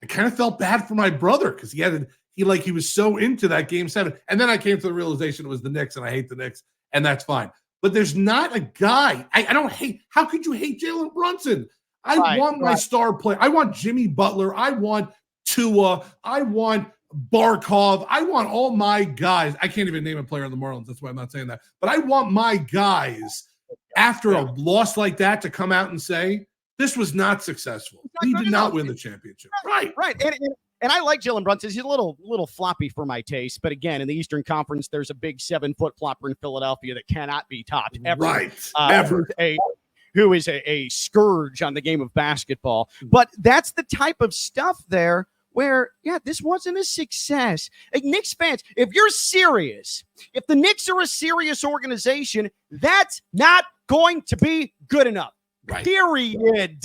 I kind of felt bad for my brother because he was so into that game 7. And then I came to the realization it was the Knicks, and I hate the Knicks, and that's fine. But there's not a guy. I don't hate. How could you hate Jalen Brunson? I want my star player. I want Jimmy Butler. I want Tua. I want Barkov. I want all my guys. I can't even name a player on the Marlins. That's why I'm not saying that. But I want my guys, after a loss like that, to come out and say, this was not successful. We did not win the championship. Right. And I like Jalen Brunson. He's a little floppy for my taste. But again, in the Eastern Conference, there's a big 7-foot flopper in Philadelphia that cannot be topped ever. Right. Ever. Who is a scourge on the game of basketball. But that's the type of stuff there where, this wasn't a success. Like, Knicks fans, if you're serious, if the Knicks are a serious organization, that's not going to be good enough. Right. Period.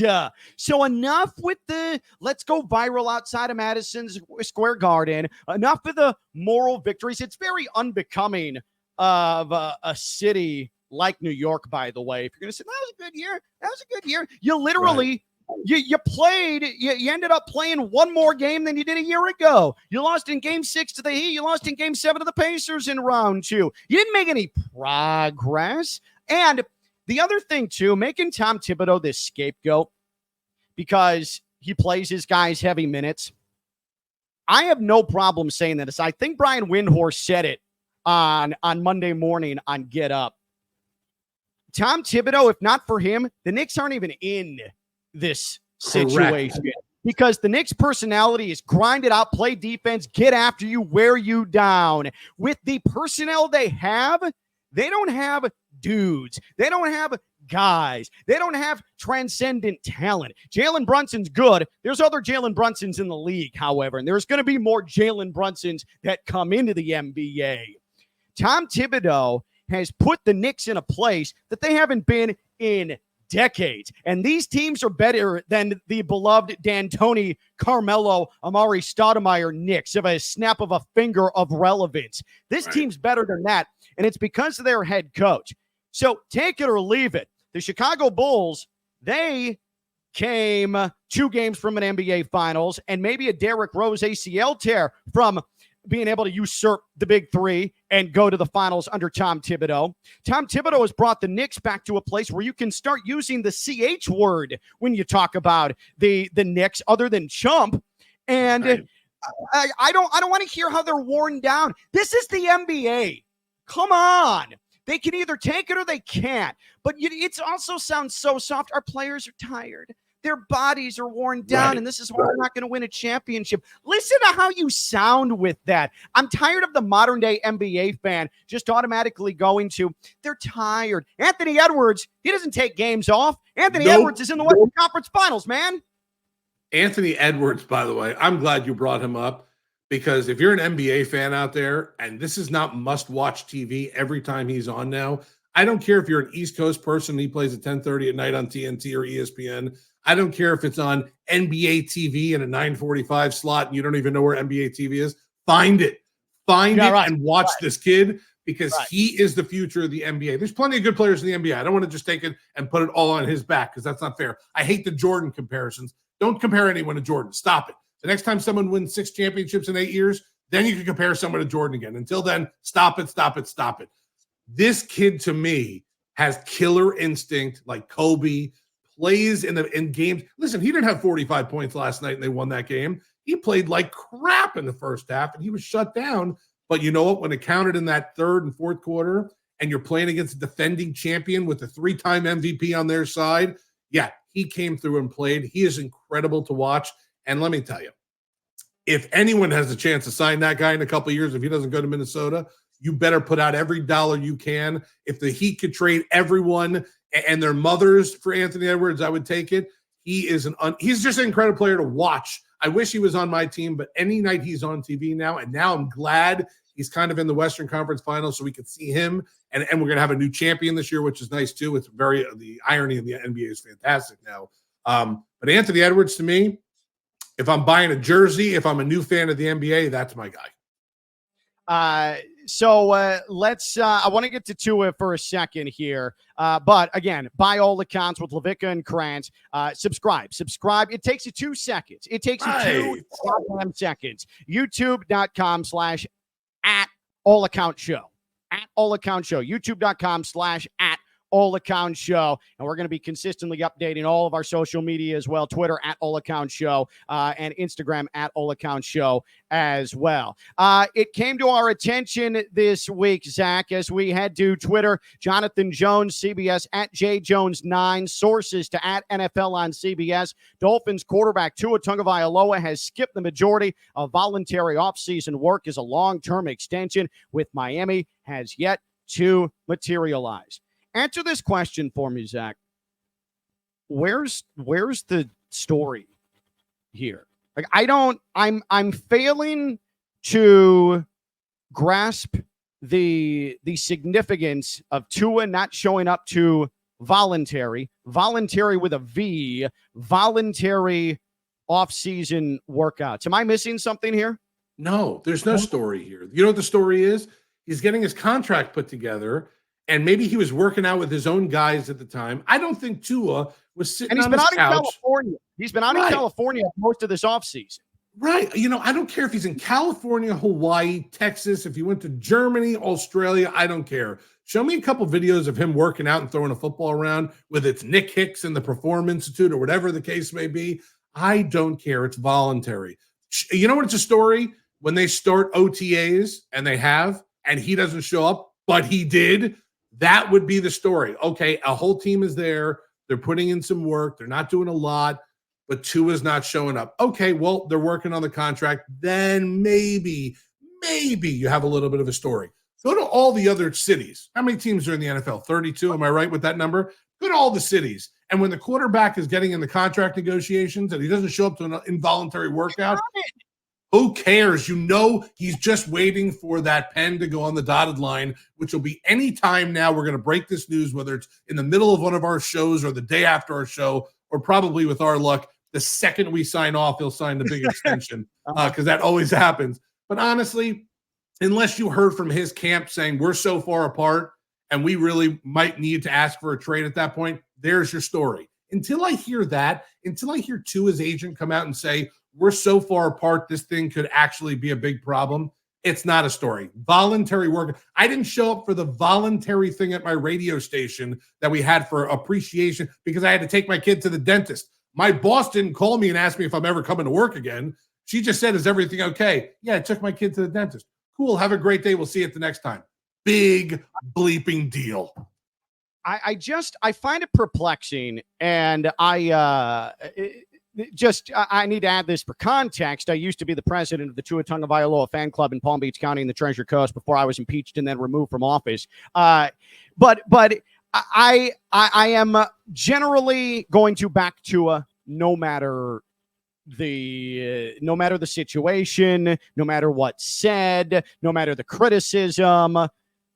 So enough with the let's go viral outside of Madison Square Garden. Enough of the moral victories. It's very unbecoming of a city like New York, by the way. If you're going to say, that was a good year. You literally You ended up playing one more game than you did a year ago. You lost in game 6 to the Heat. You lost in game 7 to the Pacers in round 2. You didn't make any progress. And the other thing, too, making Tom Thibodeau this scapegoat because he plays his guys heavy minutes. I have no problem saying this. I think Brian Windhorst said it on Monday morning on Get Up. Tom Thibodeau, if not for him, the Knicks aren't even in this situation. Correct. Because the Knicks' personality is grind it out, play defense, get after you, wear you down. With the personnel they don't have dudes. They don't have guys. They don't have transcendent talent. Jalen Brunson's good. There's other Jalen Brunsons in the league, however, and there's going to be more Jalen Brunsons that come into the NBA. Tom Thibodeau has put the Knicks in a place that they haven't been in decades. And these teams are better than the beloved D'Antoni, Carmelo, Amari Stoudemire Knicks of a snap of a finger of relevance. This team's better than that, and it's because of their head coach. So take it or leave it. The Chicago Bulls, they came 2 games from an NBA Finals and maybe a Derrick Rose ACL tear from being able to usurp the big 3 and go to the finals under Tom Thibodeau. Tom Thibodeau has brought the Knicks back to a place where you can start using the CH word when you talk about the Knicks other than chump. And I don't want to hear how they're worn down. This is the NBA. Come on. They can either take it or they can't. But it also sounds so soft. Our players are tired. Their bodies are worn down, and this is why we're not going to win a championship. Listen to how you sound with that. I'm tired of the modern-day NBA fan just automatically going to, they're tired. Anthony Edwards, he doesn't take games off. Anthony Edwards is in the Western Conference Finals, man. Anthony Edwards, by the way, I'm glad you brought him up because if you're an NBA fan out there, and this is not must-watch TV every time he's on now, I don't care if you're an East Coast person and he plays at 10:30 at night on TNT or ESPN. I don't care if it's on NBA TV in a 9:45 slot and you don't even know where NBA TV is. Find it. And watch this kid because he is the future of the NBA. There's plenty of good players in the NBA. I don't want to just take it and put it all on his back because that's not fair. I hate the Jordan comparisons. Don't compare anyone to Jordan. Stop it. The next time someone wins 6 championships in 8 years, then you can compare someone to Jordan again. Until then, stop it. This kid, to me, has killer instinct like Kobe, plays in games. Listen, he didn't have 45 points last night and they won that game. He played like crap in the first half and he was shut down. But you know what? When it counted in that third and fourth quarter and you're playing against a defending champion with a 3-time MVP on their side, yeah, he came through and played. He is incredible to watch. And let me tell you, if anyone has a chance to sign that guy in a couple of years, if he doesn't go to Minnesota, you better put out every dollar you can. If the Heat could trade everyone and their mothers for Anthony Edwards, I would take it. He's just an incredible player to watch. I wish he was on my team, but any night he's on TV now, and now I'm glad he's kind of in the Western Conference Finals so we can see him, and we're going to have a new champion this year, which is nice too. It's the irony in the NBA is fantastic now. But Anthony Edwards, to me, if I'm buying a jersey, if I'm a new fan of the NBA, that's my guy. So let's I want to get to Tua for a second here. But again, by all accounts with Levicka and Krantz, subscribe. It takes you 2 seconds. It takes you 2 seconds. YouTube.com/@allaccount-show. @allaccount-show. YouTube.com/@allaccount-show. And we're going to be consistently updating all of our social media as well. Twitter @allaccount-show and Instagram @allaccount-show as well. It came to our attention this week, Zach, as we head to Twitter. Jonathan Jones, CBS @JJones9. Sources to @NFL on CBS. Dolphins quarterback Tua Tagovailoa has skipped the majority of voluntary offseason work as a long-term extension with Miami has yet to materialize. Answer this question for me, Zach. Where's the story here? Like, I'm failing to grasp the significance of Tua not showing up to voluntary with a V, voluntary off-season workouts. Am I missing something here? No, there's no story here. You know what the story is? He's getting his contract put together, and maybe he was working out with his own guys at the time. I don't think Tua was sitting And he's on been his out in couch. California. He's been out in California most of this offseason. Right. I don't care if he's in California, Hawaii, Texas, if he went to Germany, Australia, I don't care. Show me a couple videos of him working out and throwing a football around, whether it's Nick Hicks and the Perform Institute or whatever the case may be. I don't care. It's voluntary. You know what? It's a story when they start OTAs and he doesn't show up, but he did. That would be the story. Okay, a whole team is there. They're putting in some work. They're not doing a lot, but Tua's not showing up. Okay, well, they're working on the contract. Then maybe you have a little bit of a story. Go to all the other cities. How many teams are in the NFL? 32. Am I right with that number? Go to all the cities. And when the quarterback is getting in the contract negotiations and he doesn't show up to an involuntary workout, who cares? He's just waiting for that pen to go on the dotted line, which will be any time now. We're going to break this news, whether it's in the middle of one of our shows or the day after our show, or probably with our luck, the second we sign off, he'll sign the big extension because that always happens. But honestly, unless you heard from his camp saying we're so far apart and we really might need to ask for a trade at that point, there's your story. Until I hear that, until I hear Tua's agent come out and say, we're so far apart, this thing could actually be a big problem, it's not a story. Voluntary work. I didn't show up for the voluntary thing at my radio station that we had for appreciation because I had to take my kid to the dentist. My boss didn't call me and ask me if I'm ever coming to work again. She just said, is everything okay? Yeah, I took my kid to the dentist. Cool. Have a great day. We'll see you at the next time. Big bleeping deal. I find it perplexing, and I need to add this for context. I used to be the president of the Tua Tagovailoa fan club in Palm Beach County in the Treasure Coast before I was impeached and then removed from office. But I am generally going to back Tua no matter the situation, no matter what's said, no matter the criticism.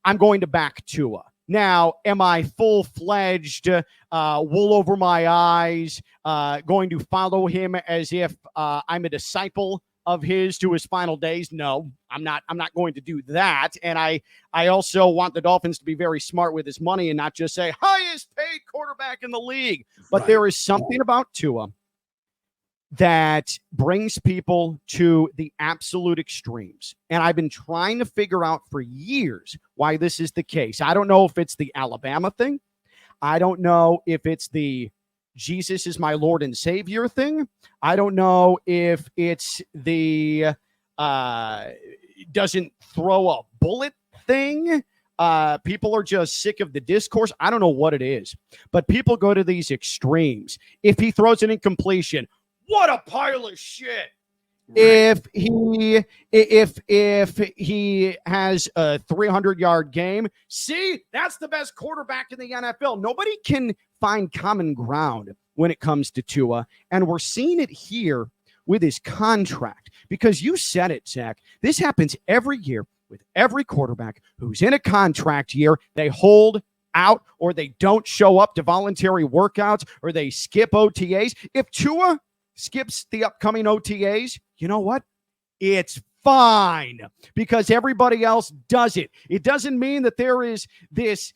I'm going to back Tua. Now, am I full-fledged, wool over my eyes, going to follow him as if I'm a disciple of his to his final days? No, I'm not going to do that. And I also want the Dolphins to be very smart with his money and not just say highest paid quarterback in the league. But there is something about Tua that brings people to the absolute extremes. And I've been trying to figure out for years why this is the case. I don't know if it's the Alabama thing. I don't know if it's the Jesus is my Lord and Savior thing. I don't know if it's the doesn't throw a bullet thing. People are just sick of the discourse. I don't know what it is, but people go to these extremes. If he throws an incompletion, what a pile of shit. Right. If he has a 300-yard game, see, that's the best quarterback in the NFL. Nobody can find common ground when it comes to Tua, and we're seeing it here with his contract because you said it, Zach. This happens every year with every quarterback who's in a contract year. They hold out or they don't show up to voluntary workouts or they skip OTAs. If Tua skips the upcoming OTAs, you know what? It's fine because everybody else does it. It doesn't mean that there is this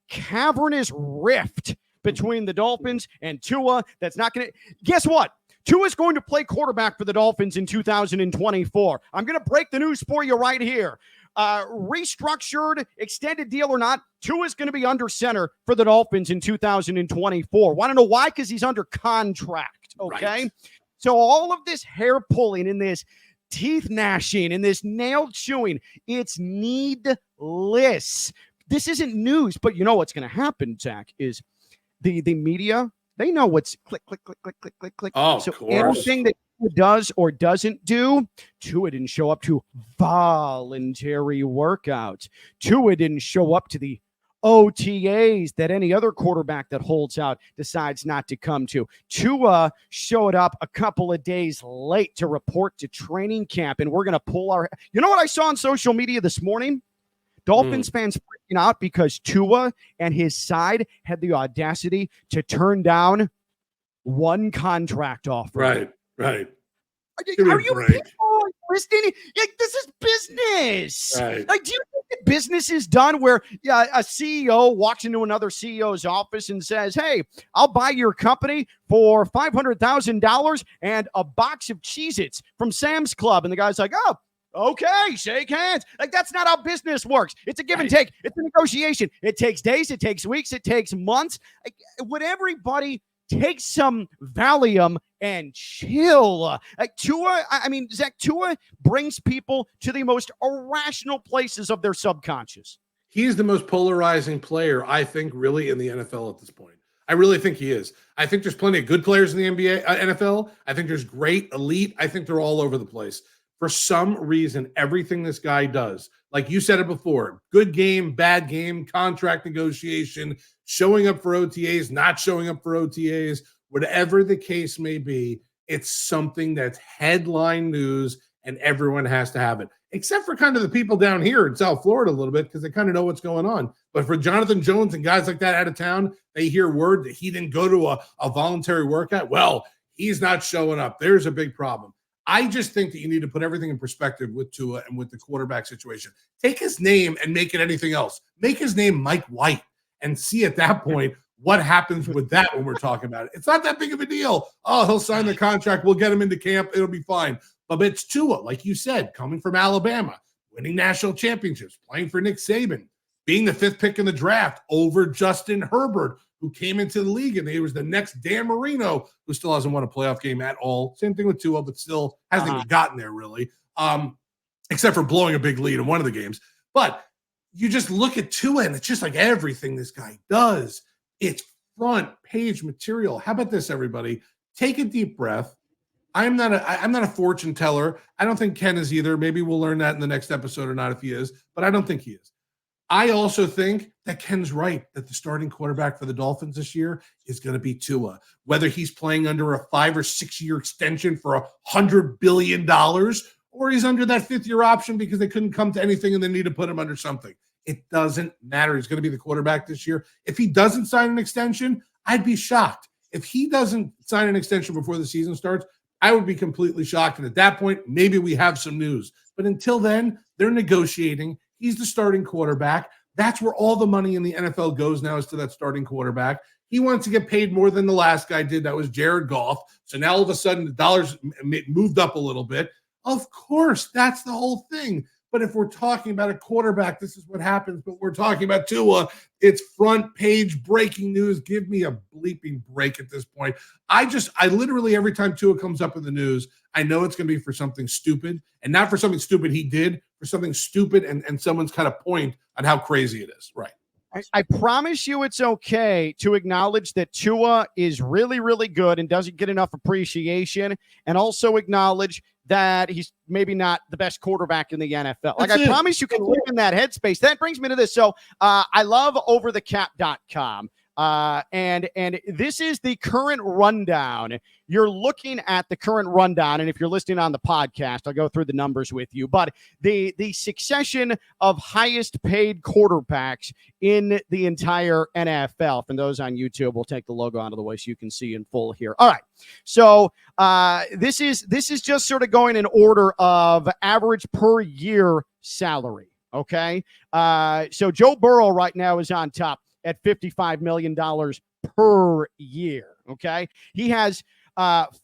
cavernous rift between the Dolphins and Tua that's not going to... Guess what? Tua's going to play quarterback for the Dolphins in 2024. I'm going to break the news for you right here. Restructured, extended deal or not, Tua's going to be under center for the Dolphins in 2024. Want to know why? Because he's under contract. Okay. Right. So all of this hair pulling and this teeth gnashing and this nail chewing, it's needless. This isn't news, but you know what's going to happen, Zach, is the media, they know what's click. Oh, so of course. Anything that Tua does or doesn't do, Tua didn't show up to voluntary workouts. Tua didn't show up to the OTAs that any other quarterback that holds out decides not to come to. Tua showed up a couple of days late to report to training camp, and we're going to pull our... You know what I saw on social media this morning? Dolphins fans freaking out because Tua and his side had the audacity to turn down one contract offer. Right. Are you people listening? Like, this is business. Right. Like, do you think the business is done where a CEO walks into another CEO's office and says, hey, I'll buy your company for $500,000 and a box of Cheez-Its from Sam's Club. And the guy's like, oh, okay, shake hands. Like, that's not how business works. It's a give and take. It's a negotiation. It takes days. It takes weeks. It takes months. Like, would everybody take some Valium and chill? Like Tua, I mean, Zach, Tua brings people to the most irrational places of their subconscious. He's the most polarizing player, I think, really in the NFL at this point. I really think he is. I think there's plenty of good players in the NBA, NFL. I think there's great elite. I think they're all over the place. For some reason, everything this guy does, like you said it before, good game, bad game, contract negotiation, showing up for OTAs, not showing up for OTAs, whatever the case may be, it's something that's headline news and everyone has to have it, except for kind of the people down here in South Florida a little bit because they kind of know what's going on. But for Jonathan Jones and guys like that out of town, they hear word that he didn't go to a voluntary workout. Well, he's not showing up. There's a big problem. I just think that you need to put everything in perspective with Tua and with the quarterback situation. Take his name and make it anything else. Make his name Mike White and see at that point what happens with that when we're talking about it. It's not that big of a deal. Oh, he'll sign the contract. We'll get him into camp. It'll be fine. But it's Tua, like you said, coming from Alabama, winning national championships, playing for Nick Saban, being the 5th pick in the draft over Justin Herbert, who came into the league, and he was the next Dan Marino, who still hasn't won a playoff game at all. Same thing with Tua, but still hasn't even gotten there, really, except for blowing a big lead in one of the games. But you just look at Tua, and it's just like everything this guy does. It's front page material. How about this, everybody? Take a deep breath. I'm not a fortune teller. I don't think Ken is either. Maybe we'll learn that in the next episode or not if he is, but I don't think he is. I also think that Ken's right, that the starting quarterback for the Dolphins this year is going to be Tua. Whether he's playing under a 5 or 6 year extension for $100 billion, or he's under that 5th year option because they couldn't come to anything and they need to put him under something. It doesn't matter. He's going to be the quarterback this year. If he doesn't sign an extension, I'd be shocked. If he doesn't sign an extension before the season starts, I would be completely shocked. And at that point, maybe we have some news. But until then, they're negotiating. He's the starting quarterback. That's where all the money in the NFL goes now, is to that starting quarterback. He wants to get paid more than the last guy did. That was Jared Goff. So now all of a sudden the dollars moved up a little bit. Of course, that's the whole thing. But if we're talking about a quarterback, this is what happens. But we're talking about Tua. It's front page breaking news. Give me a bleeping break at this point. I literally, every time Tua comes up in the news, I know it's going to be for something stupid, and not for something stupid he did, for something stupid and someone's kind of point on how crazy it is. Right. I promise you it's okay to acknowledge that Tua is really, really good and doesn't get enough appreciation, and also acknowledge that he's maybe not the best quarterback in the NFL. Like, I promise you can live in that headspace. That brings me to this. So I love overthecap.com. And this is the current rundown. You're looking at the current rundown, and if you're listening on the podcast, I'll go through the numbers with you. But the succession of highest paid quarterbacks in the entire NFL. For those on YouTube, we'll take the logo out of the way so you can see in full here. All right. So this is just sort of going in order of average per year salary. Okay. So Joe Burrow right now is on top at $55 million per year. Okay. He has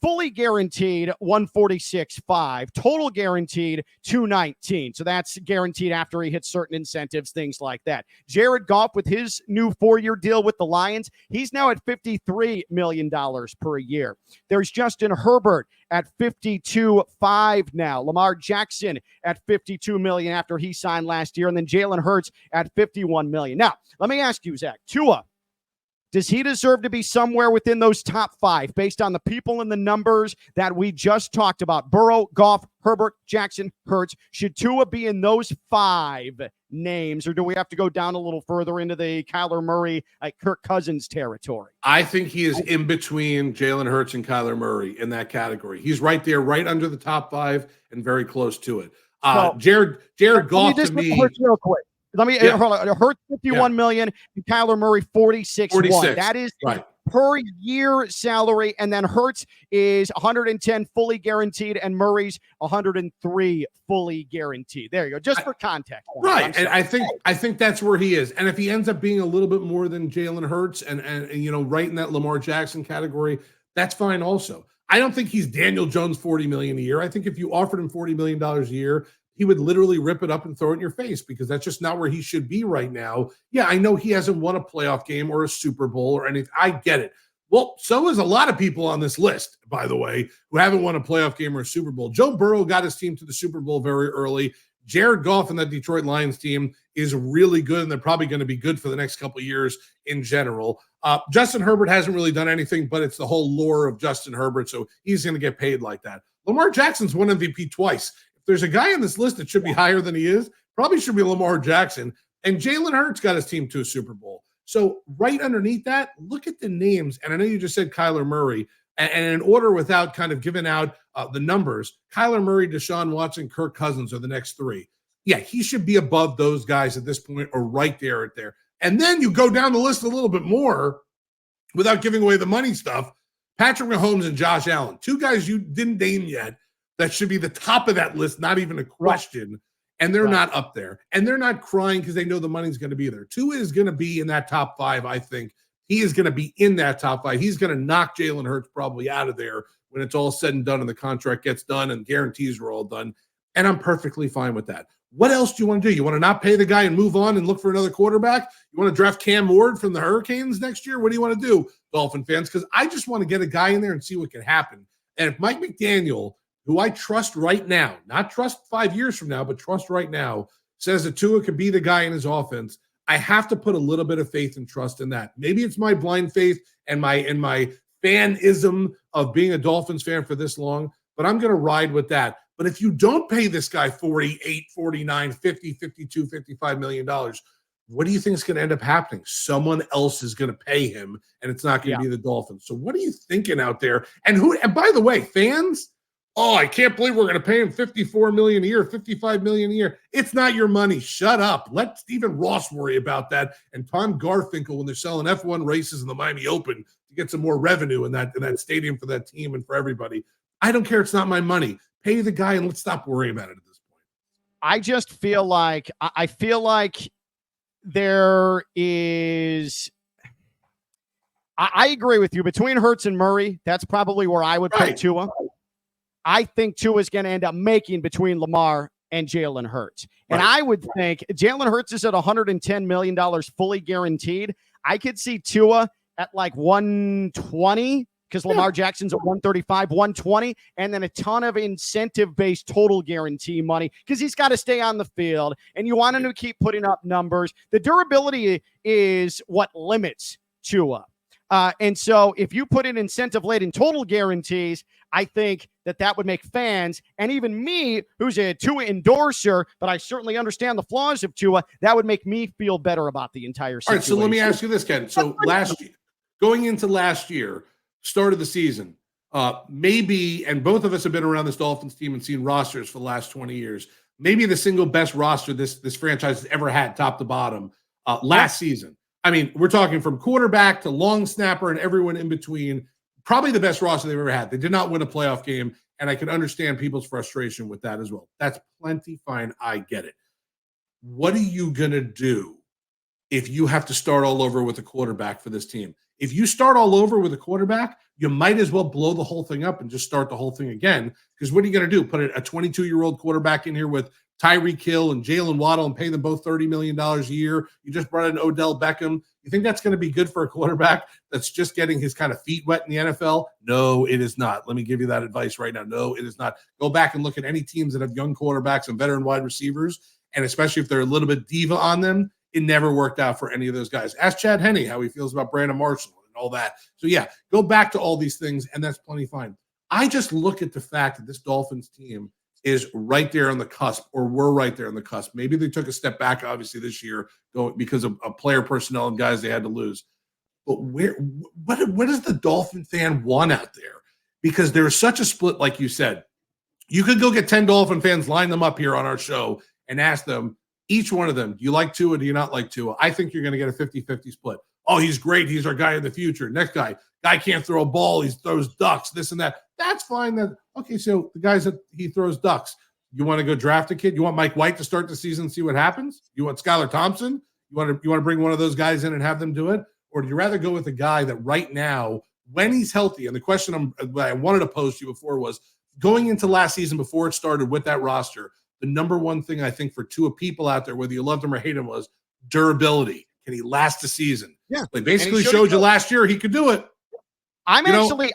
fully guaranteed 146.5, total guaranteed 219. So that's guaranteed after he hits certain incentives, things like that. Jared Goff, with his new 4-year deal with the Lions, he's now at $53 million per year. There's Justin Herbert at 52.5 now. Lamar Jackson at 52 million after he signed last year, and then Jalen Hurts at 51 million. Now, let me ask you, Zach, Tua, does he deserve to be somewhere within those top 5 based on the people and the numbers that we just talked about? Burrow, Goff, Herbert, Jackson, Hurts. Should Tua be in those 5 names, or do we have to go down a little further into the Kyler Murray, like Kirk Cousins territory? I think he is in between Jalen Hurts and Kyler Murray in that category. He's right there, right under the top 5 and very close to it. Jared Goff, to me. Hurts real quick. Let me hold on. Hurts 51 million and Kyler Murray 46. That is right. per year salary, and then Hurts is 110 fully guaranteed, and Murray's 103 fully guaranteed. There you go, just for context. Right, and I think that's where he is. And if he ends up being a little bit more than Jalen Hurts, and right in that Lamar Jackson category, that's fine also. I don't think he's Daniel Jones $40 million a year. I think if you offered him $40 million a year, he would literally rip it up and throw it in your face, because that's just not where he should be right now. Yeah, I know he hasn't won a playoff game or a Super Bowl or anything. I get it. Well, so is a lot of people on this list, by the way, who haven't won a playoff game or a Super Bowl. Joe Burrow got his team to the Super Bowl very early. Jared Goff and that Detroit Lions team is really good, and they're probably going to be good for the next couple of years in general. Justin Herbert hasn't really done anything, but it's the whole lore of Justin Herbert, so he's going to get paid like that. Lamar Jackson's won MVP twice. If there's a guy on this list that should be higher than he is, probably should be Lamar Jackson. And Jalen Hurts got his team to a Super Bowl. So right underneath that, look at the names. And I know you just said Kyler Murray. And in order, without kind of giving out the numbers, Kyler Murray, Deshaun Watson, Kirk Cousins are the next three. Yeah, he should be above those guys at this point, or right there at there. And then you go down the list a little bit more without giving away the money stuff. Patrick Mahomes and Josh Allen, two guys you didn't name yet that should be the top of that list, not even a question. Right. And they're not up there. And they're not crying because they know the money's going to be there. Tua is going to be in that top five, I think. He is going to be in that top five. He's going to knock Jalen Hurts probably out of there when it's all said and done and the contract gets done and guarantees are all done. And I'm perfectly fine with that. What else do you want to do? You want to not pay the guy and move on and look for another quarterback? You want to draft Cam Ward from the Hurricanes next year? What do you want to do, Dolphin fans? Because I just want to get a guy in there and see what can happen. And if Mike McDaniel, who I trust right now, not trust 5 years from now, but trust right now, says that Tua could be the guy in his offense, I have to put a little bit of faith and trust in that. Maybe it's my blind faith and my fanism of being a Dolphins fan for this long, but I'm going to ride with that. But if you don't pay this guy 48, 49, 50, 52, $55 million, what do you think is going to end up happening? Someone else is going to pay him, and it's not going to be the Dolphins. So what are you thinking out there? And by the way, fans, I can't believe we're going to pay him $54 million a year, $55 million a year. It's not your money. Shut up. Let Stephen Ross worry about that. And Tom Garfinkel, when they're selling F1 races in the Miami Open to get some more revenue in that stadium for that team and for everybody. I don't care. It's not my money. Pay the guy and let's stop worrying about it at this point. I just feel like there is. I agree with you. Between Hurts and Murray, that's probably where I would put Tua. I think Tua is going to end up making between Lamar and Jalen Hurts. And I would think Jalen Hurts is at $110 million fully guaranteed. I could see Tua at like 120 because Lamar Jackson's at 135, 120, and then a ton of incentive-based total guarantee money because he's got to stay on the field, and you want him to keep putting up numbers. The durability is what limits Tua. And so if you put in incentive-laden total guarantees, I think that would make fans, and even me, who's a Tua endorser, but I certainly understand the flaws of Tua, that would make me feel better about the entire situation. All right, so let me ask you this, Ken. So going into last year, start of the season, maybe, and both of us have been around this Dolphins team and seen rosters for the last 20 years, maybe the single best roster this franchise has ever had, top to bottom, last season. I mean, we're talking from quarterback to long snapper and everyone in between. Probably the best roster they've ever had. They did not win a playoff game, and I can understand people's frustration with that as well. That's plenty fine. I get it. What are you going to do if you have to start all over with a quarterback for this team? If you start all over with a quarterback, you might as well blow the whole thing up and just start the whole thing again. Because what are you going to do? Put a 22-year-old quarterback in here with Tyreek Hill and Jalen Waddle and pay them both $30 million a year. You just brought in Odell Beckham. You think that's going to be good for a quarterback that's just getting his kind of feet wet in the NFL? No, it is not. Let me give you that advice right now. No, it is not. Go back and look at any teams that have young quarterbacks and veteran wide receivers, and especially if they're a little bit diva on them, it never worked out for any of those guys. Ask Chad Henne how he feels about Brandon Marshall and all that. So, yeah, go back to all these things, and that's plenty fine. I just look at the fact that this Dolphins team is right there on the cusp, or we're right there on the cusp. Maybe they took a step back, obviously, this year because of player personnel and guys they had to lose. But what does the Dolphin fan want out there? Because there's such a split, like you said. You could go get 10 Dolphin fans, line them up here on our show, and ask them, each one of them, do you like Tua or do you not like Tua? I think you're going to get a 50-50 split. Oh, he's great. He's our guy in the future. Next guy can't throw a ball. He throws ducks, this and that. That's fine. Okay, so the guys that he throws ducks. You want to go draft a kid? You want Mike White to start the season and see what happens? You want Skylar Thompson? You want to bring one of those guys in and have them do it? Or do you rather go with a guy that right now, when he's healthy, and the question I wanted to pose to you before was, going into last season before it started with that roster, the number one thing I think for Tua people out there, whether you loved him or hate him, was durability. Can he last the season? Yeah. They basically showed you last year he could do it. I'm more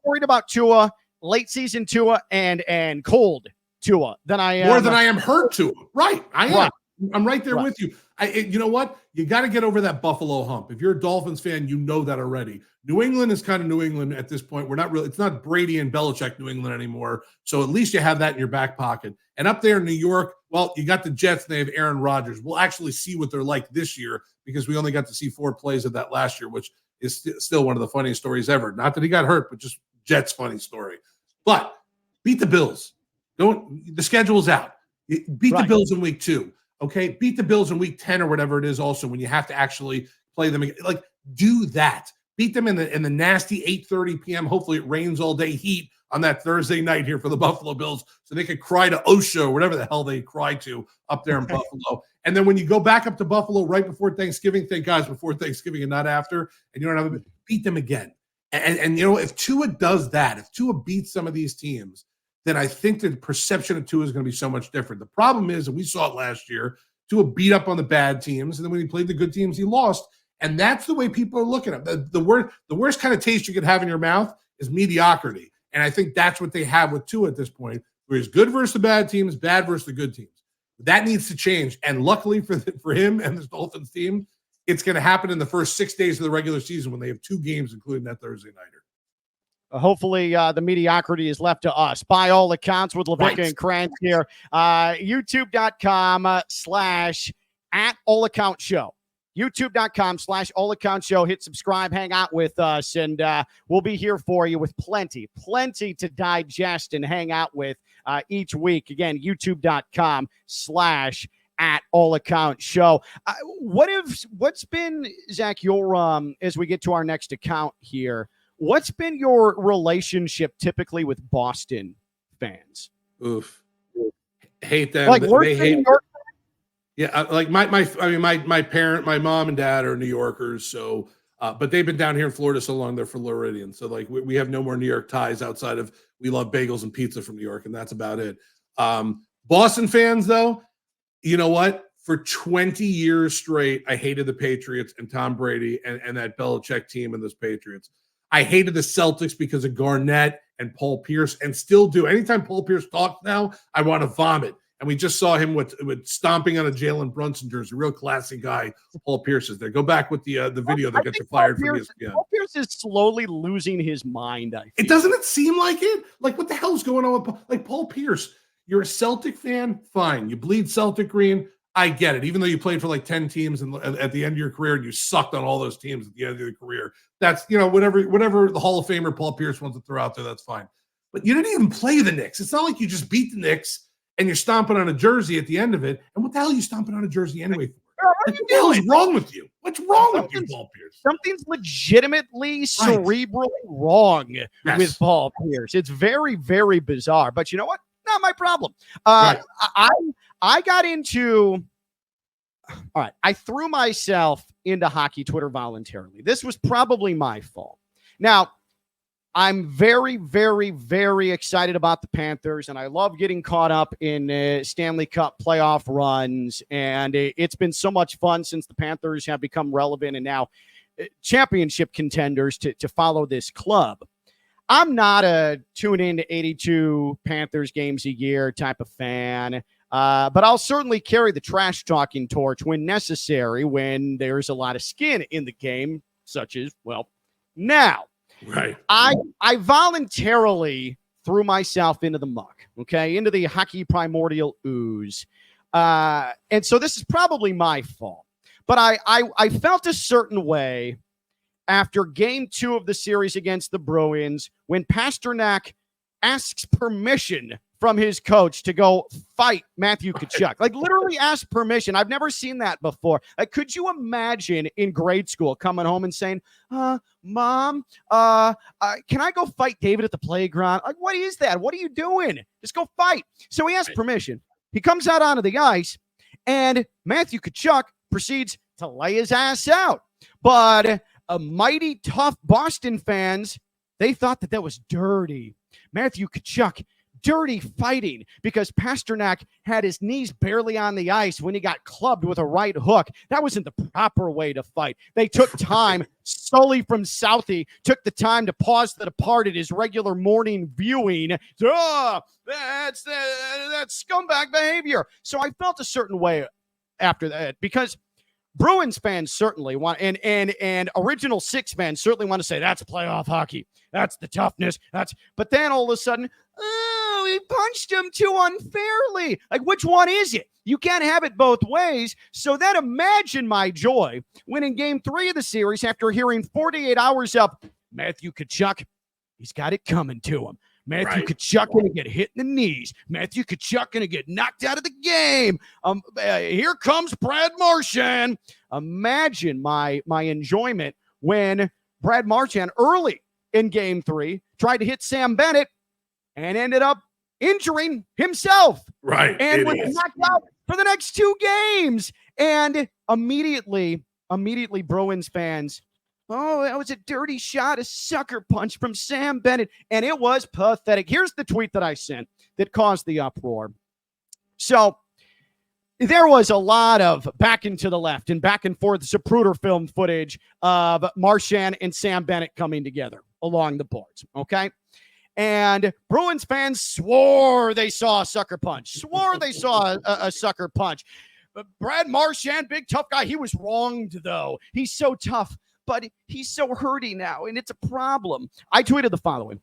worried about Tua, late season Tua, and cold Tua than I am. More than I am hurt Tua. Right. I am. Right. I'm right there with you. You know what? You got to get over that Buffalo hump. If you're a Dolphins fan, you know that already. New England is kind of New England at this point. It's not Brady and Belichick New England anymore. So at least you have that in your back pocket. And up there in New York, well, you got the Jets and they have Aaron Rodgers. We'll actually see what they're like this year because we only got to see 4 plays of that last year, which is still one of the funniest stories ever. Not that he got hurt, but just Jets funny story. But beat the Bills. The schedule's out. Beat the Bills in week 2. Okay, beat the Bills in week 10 or whatever it is also when you have to actually play them. Like, do that. Beat them in the nasty 8:30 p.m. Hopefully it rains all day heat on that Thursday night here for the Buffalo Bills so they could cry to OSHA or whatever the hell they cry to up there in Buffalo. And then when you go back up to Buffalo right before Thanksgiving, thank God it's before Thanksgiving and not after, and you don't have beat them again. And you know, if Tua does that, if Tua beats some of these teams, then I think the perception of Tua is going to be so much different. The problem is, and we saw it last year, Tua beat up on the bad teams, and then when he played the good teams, he lost. And that's the way people are looking at it. The worst kind of taste you could have in your mouth is mediocrity. And I think that's what they have with Tua at this point, where he's good versus the bad teams, bad versus the good teams. That needs to change. And luckily for him and this Dolphins team, it's going to happen in the first 6 days of the regular season when they have 2 games, including that Thursday nighter. Hopefully the mediocrity is left to us. By all accounts, with Levicka and Krantz here. YouTube.com/@allaccountsshow. YouTube.com/allaccountsshow. Hit subscribe, hang out with us, and we'll be here for you with plenty to digest and hang out with each week. Again, YouTube.com/@allaccountsshow. What's been, Zach, your as we get to our next account here, what's been your relationship typically with Boston fans? Oof. Hate them. Like, they hate. Yeah, like my parent, my mom and dad are New Yorkers, so but they've been down here in Florida so long they're Floridian. So like we have no more New York ties outside of we love bagels and pizza from New York, and that's about it. Boston fans, though, you know what? For 20 years straight, I hated the Patriots and Tom Brady and that Belichick team and those Patriots. I hated the Celtics because of Garnett and Paul Pierce, and still do. Anytime Paul Pierce talks now, I want to vomit. And we just saw him with stomping on a Jalen Brunson jersey. Real classy guy, Paul Pierce is there. Go back with the video that gets you fired from ESPN. Paul Pierce is slowly losing his mind, I feel. Doesn't it seem like it? Like, what the hell is going on with Paul Pierce? You're a Celtic fan? Fine. You bleed Celtic green. I get it. Even though you played for like 10 teams and at the end of your career and you sucked on all those teams at the end of your career. That's, whatever the Hall of Famer Paul Pierce wants to throw out there, that's fine. But you didn't even play the Knicks. It's not like you just beat the Knicks and you're stomping on a jersey at the end of it. And what the hell are you stomping on a jersey anyway for? What the hell is wrong with you? What's wrong with you, Paul Pierce? Something's legitimately cerebrally wrong with Paul Pierce. It's very, very bizarre. But you know what? Not my problem. I got into – all right, I threw myself into hockey Twitter voluntarily. This was probably my fault. Now, I'm very, very, very excited about the Panthers, and I love getting caught up in Stanley Cup playoff runs, and it's been so much fun since the Panthers have become relevant and now championship contenders to follow this club. I'm not a tune in to 82 Panthers games a year type of fan, but I'll certainly carry the trash talking torch when necessary, when there's a lot of skin in the game, such as, well, now. Right. I voluntarily threw myself into the muck, okay, into the hockey primordial ooze. And so this is probably my fault. But I felt a certain way after game 2 of the series against the Bruins when Pasternak asks permission from his coach to go fight Matthew Tkachuk. Like, literally ask permission. I've never seen that before. Like, could you imagine in grade school coming home and saying, Mom, can I go fight David at the playground? Like, what is that? What are you doing? Just go fight. So he asks permission. He comes out onto the ice, and Matthew Tkachuk proceeds to lay his ass out. But a mighty tough Boston fans, they thought that was dirty. Matthew Tkachuk, dirty fighting, because Pasternak had his knees barely on the ice when he got clubbed with a right hook. That wasn't the proper way to fight. They took time. Sully from Southie took the time to pause The Departed, his regular morning viewing. That's scumbag behavior. So I felt a certain way after that, because Bruins fans certainly want, and Original Six fans certainly want to say that's playoff hockey. That's the toughness. But then all of a sudden, he punched him too unfairly. Like, which one is it? You can't have it both ways. So then imagine my joy when in game 3 of the series, after hearing 48 hours up, Matthew Tkachuk, he's got it coming to him. Matthew Tkachuk going to get hit in the knees. Matthew Tkachuk going to get knocked out of the game. Here comes Brad Marchand. Imagine my enjoyment when Brad Marchand early in game 3 tried to hit Sam Bennett and ended up injuring himself. Right. And was knocked out for the next 2 games. And immediately Bruins fans, that was a dirty shot, a sucker punch from Sam Bennett. And it was pathetic. Here's the tweet that I sent that caused the uproar. So there was a lot of back and to the left and back and forth Zapruder film footage of Marchand and Sam Bennett coming together along the boards. Okay. And Bruins fans swore they saw a sucker punch, swore they saw a sucker punch. But Brad Marchand, big tough guy, he was wronged, though. He's so tough, but he's so hurty now, and it's a problem. I tweeted the following.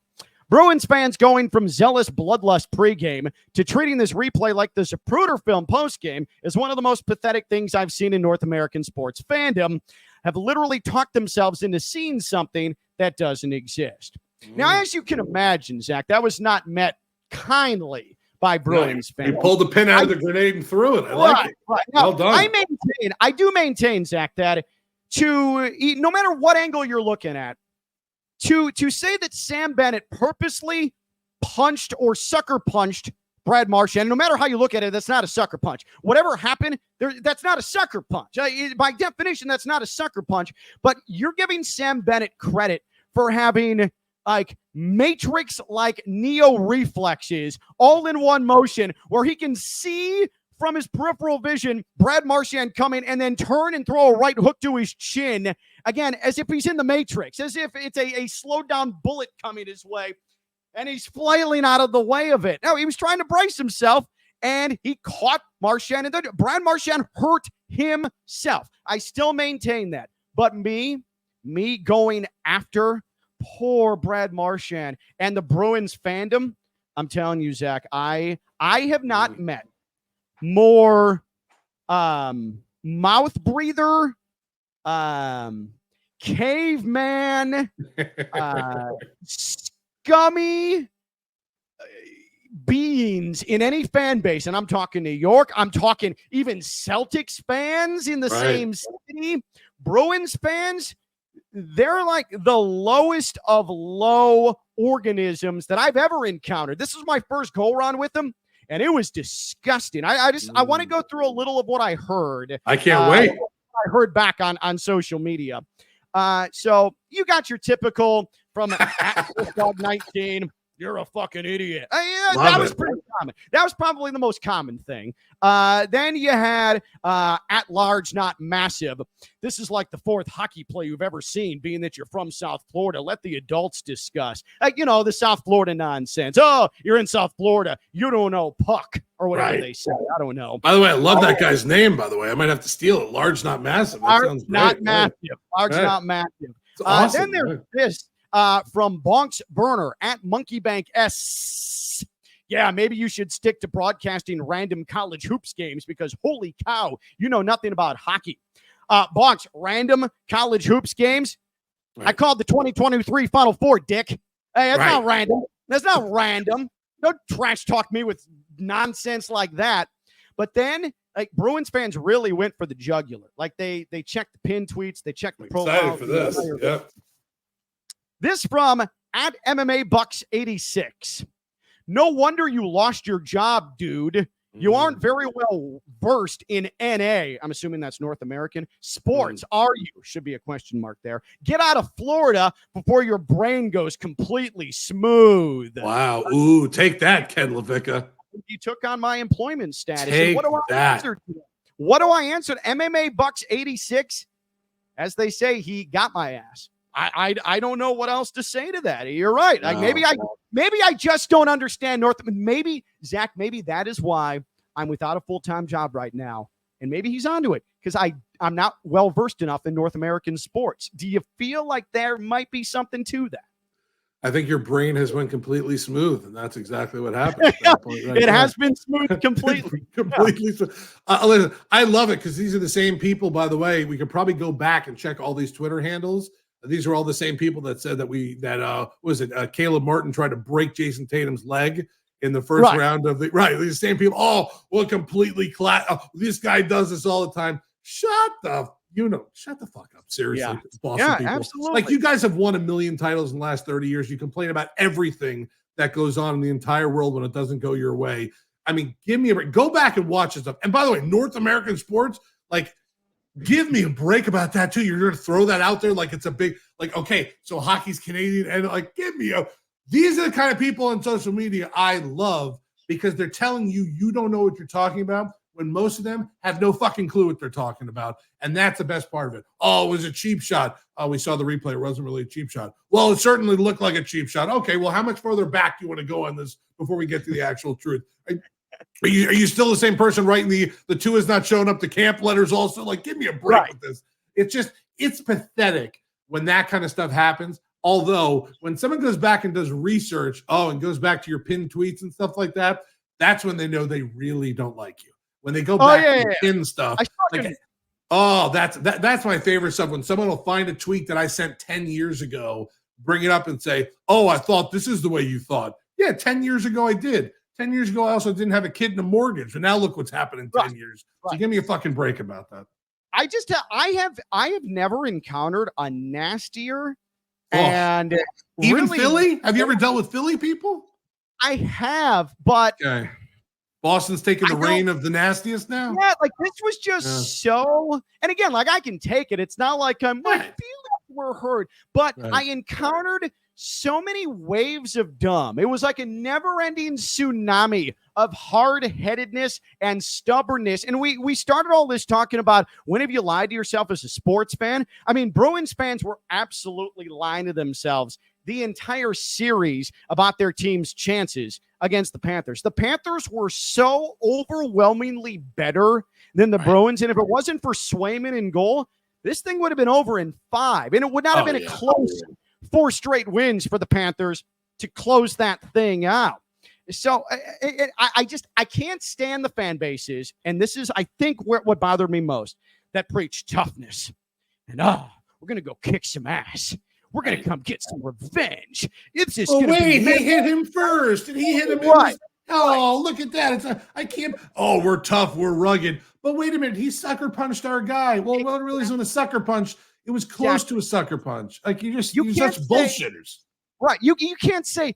Bruins fans going from zealous bloodlust pregame to treating this replay like the Zapruder film postgame is one of the most pathetic things I've seen in North American sports fandom, have literally talked themselves into seeing something that doesn't exist. Now, as you can imagine, Zach, that was not met kindly by Bruins fans. He pulled the pin out of the grenade and threw it. I like it. Right. Now, well done. I do maintain, Zach, that no matter what angle you're looking at, to say that Sam Bennett purposely punched or sucker punched Brad Marchand, no matter how you look at it, that's not a sucker punch. Whatever happened, that's not a sucker punch. By definition, that's not a sucker punch. But you're giving Sam Bennett credit for having like Matrix-like Neo reflexes all in one motion where he can see from his peripheral vision Brad Marchand coming and then turn and throw a right hook to his chin, again, as if he's in the Matrix, as if it's a slowed down bullet coming his way, and he's flailing out of the way of it. Now, he was trying to brace himself, and he caught Marchand, and Brad Marchand hurt himself. I still maintain that. But me going after poor Brad Marchand and the Bruins fandom, I'm telling you, Zach, I have not met more mouth breather, caveman, scummy beings in any fan base. And I'm talking New York. I'm talking even Celtics fans in the same city. Bruins fans, they're like the lowest of low organisms that I've ever encountered. This was my first go-around with them, and it was disgusting. I want to go through a little of what I heard. I can't wait. I heard back on social media. So you got your typical from Dog 19. You're a fucking idiot. That was pretty common. That was probably the most common thing. Then you had at large, not massive. This is like the 4th hockey play you've ever seen, being that you're from South Florida. Let the adults discuss. The South Florida nonsense. Oh, you're in South Florida. You don't know puck or whatever they say. I don't know. By the way, I love that guy's name, by the way. I might have to steal it. Large, not massive. That sounds great. Not massive. Large, not massive. Awesome, then there's this. From Bonks Burner at Monkey Bank S. Yeah, maybe you should stick to broadcasting random college hoops games because holy cow, you know nothing about hockey. Bonks, random college hoops games. Right. I called the 2023 Final Four, Dick. Hey, that's not random. That's not random. Don't trash talk me with nonsense like that. But then, like, Bruins fans really went for the jugular. Like, they checked the pin tweets, they checked the profile. Excited for this. Yep. This from at MMA Bucks 86. No wonder you lost your job, dude. You aren't very well versed in NA. I'm assuming that's North American sports. Are you? Should be a question mark there. Get out of Florida before your brain goes completely smooth. Wow. Ooh, take that, Ken Levica. You took on my employment status. Take what do I answer to? What do I answer? MMA Bucks 86. As they say, he got my ass. I don't know what else to say to that. You're right. Like maybe I just don't understand maybe Zach, maybe that is why I'm without a full-time job right now. And maybe he's onto it because I'm not well versed enough in North American sports. Do you feel like there might be something to that? I think your brain has went completely smooth, and that's exactly what happened. At that point it has been smooth completely. Listen, I love it because these are the same people, by the way. We could probably go back and check all these Twitter handles. These are all the same people that said that Caleb Martin tried to break Jason Tatum's leg in the first round of these same people. Oh, well, completely this guy does this all the time. Shut the fuck up. Seriously. Boston people. Absolutely. Like, you guys have won 1 million titles in the last 30 years. You complain about everything that goes on in the entire world when it doesn't go your way. I mean, give me a break. Go back and watch this stuff. And by the way, North American sports, like, give me a break about that too. You're going to throw that out there like it's a big, like, okay, so hockey's Canadian, and like, these are the kind of people on social media I love because they're telling you don't know what you're talking about when most of them have no fucking clue what they're talking about. And that's the best part of it. Oh, it was a cheap shot. Oh, we saw the replay. It wasn't really a cheap shot. Well, it certainly looked like a cheap shot. Okay, well, how much further back do you want to go on this before we get to the actual truth? Are you still the same person writing the Tua is not showing up to camp letters also? Like, give me a break with this. It's pathetic when that kind of stuff happens. Although when someone goes back and does research, and goes back to your pinned tweets and stuff like that, that's when they know they really don't like you. When they go back to pin stuff. That's my favorite stuff. When someone will find a tweet that I sent 10 years ago, bring it up and say, oh, I thought this is the way you thought. Yeah, 10 years ago I did. 10 years ago, I also didn't have a kid and a mortgage. And now look what's happened in 10 years. So give me a fucking break about that. I have never encountered a nastier and even Philly? Have you ever dealt with Philly people? I have, but Boston's taking the reign of the nastiest now? Yeah, like this was just so, and again, like I can take it. It's not like I'm like feelings were hurt, but I encountered so many waves of dumb. It was like a never-ending tsunami of hard-headedness and stubbornness. And we started all this talking about when have you lied to yourself as a sports fan? I mean, Bruins fans were absolutely lying to themselves the entire series about their team's chances against the Panthers. The Panthers were so overwhelmingly better than the Bruins. And if it wasn't for Swayman in goal, this thing would have been over in 5. And it would not have been a close 4 straight wins for the Panthers to close that thing out. So I can't stand the fan bases. And this is, I think, what bothered me most, that preach toughness. And we're going to go kick some ass. We're going to come get some revenge. It's just going to be. He hit him first, and he hit him. Look at that. I can't. Oh, we're tough. We're rugged. But wait a minute. He sucker punched our guy. Well, it really isn't a sucker punch. It was close to a sucker punch. Like, you're such bullshitters. Right. You can't say,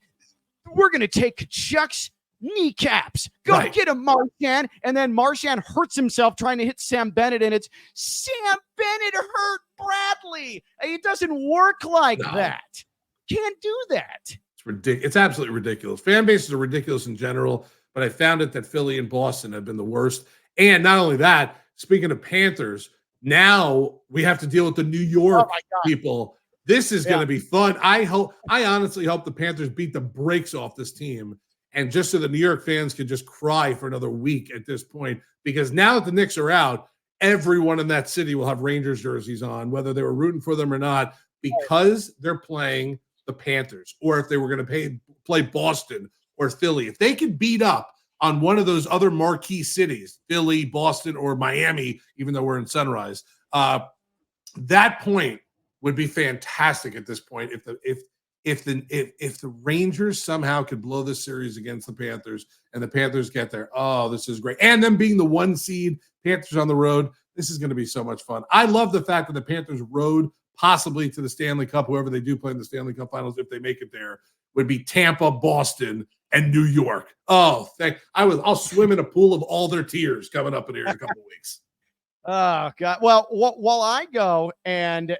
we're going to take Kachuk's kneecaps. Go get him, Marchand. And then Marchand hurts himself trying to hit Sam Bennett, and it's Sam Bennett hurt Bradley. It doesn't work like that. Can't do that. It's ridiculous. It's absolutely ridiculous. Fan bases are ridiculous in general, but I found it that Philly and Boston have been the worst. And not only that, speaking of Panthers, now we have to deal with the New York people. This is going to be fun. I honestly hope the Panthers beat the brakes off this team, and just so the New York fans can just cry for another week at this point, because now that the Knicks are out, everyone in that city will have Rangers jerseys on, whether they were rooting for them or not, because they're playing the Panthers, or if they were going to play Boston or Philly. If they could beat up on one of those other marquee cities, Philly, Boston, or Miami, even though we're in Sunrise, that point would be fantastic at this point. If if the Rangers somehow could blow this series against the Panthers and the Panthers get there, oh, this is great. And them being the 1 seed, Panthers on the road, this is going to be so much fun. I love the fact that the Panthers road possibly to the Stanley Cup, whoever they do play in the Stanley Cup Finals, if they make it there, would be Tampa, Boston, and New York. Oh, I'll swim in a pool of all their tears coming up in here in a couple weeks. Oh God! Well, while I go and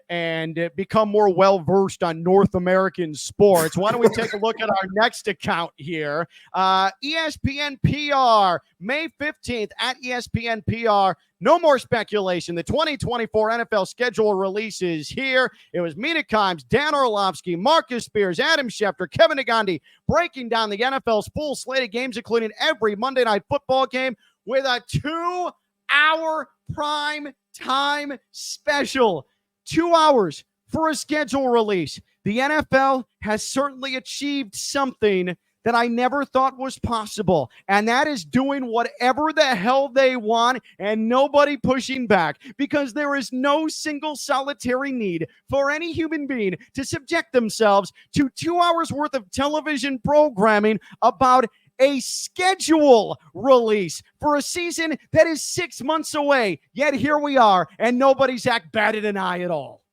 become more well versed on North American sports, why don't we take a look at our next account here? ESPN PR, May 15th at ESPN PR. No more speculation. The 2024 NFL schedule releases here. It was Mina Kimes, Dan Orlovsky, Marcus Spears, Adam Schefter, Kevin Negandhi breaking down the NFL's full slate of games, including every Monday Night Football game with a 2-hour prime time special. 2 hours for a schedule release. The NFL has certainly achieved something that I never thought was possible, and that is doing whatever the hell they want and nobody pushing back, because there is no single solitary need for any human being to subject themselves to 2 hours worth of television programming about a schedule release for a season that is 6 months away. Yet here we are, and nobody's batted an eye at all.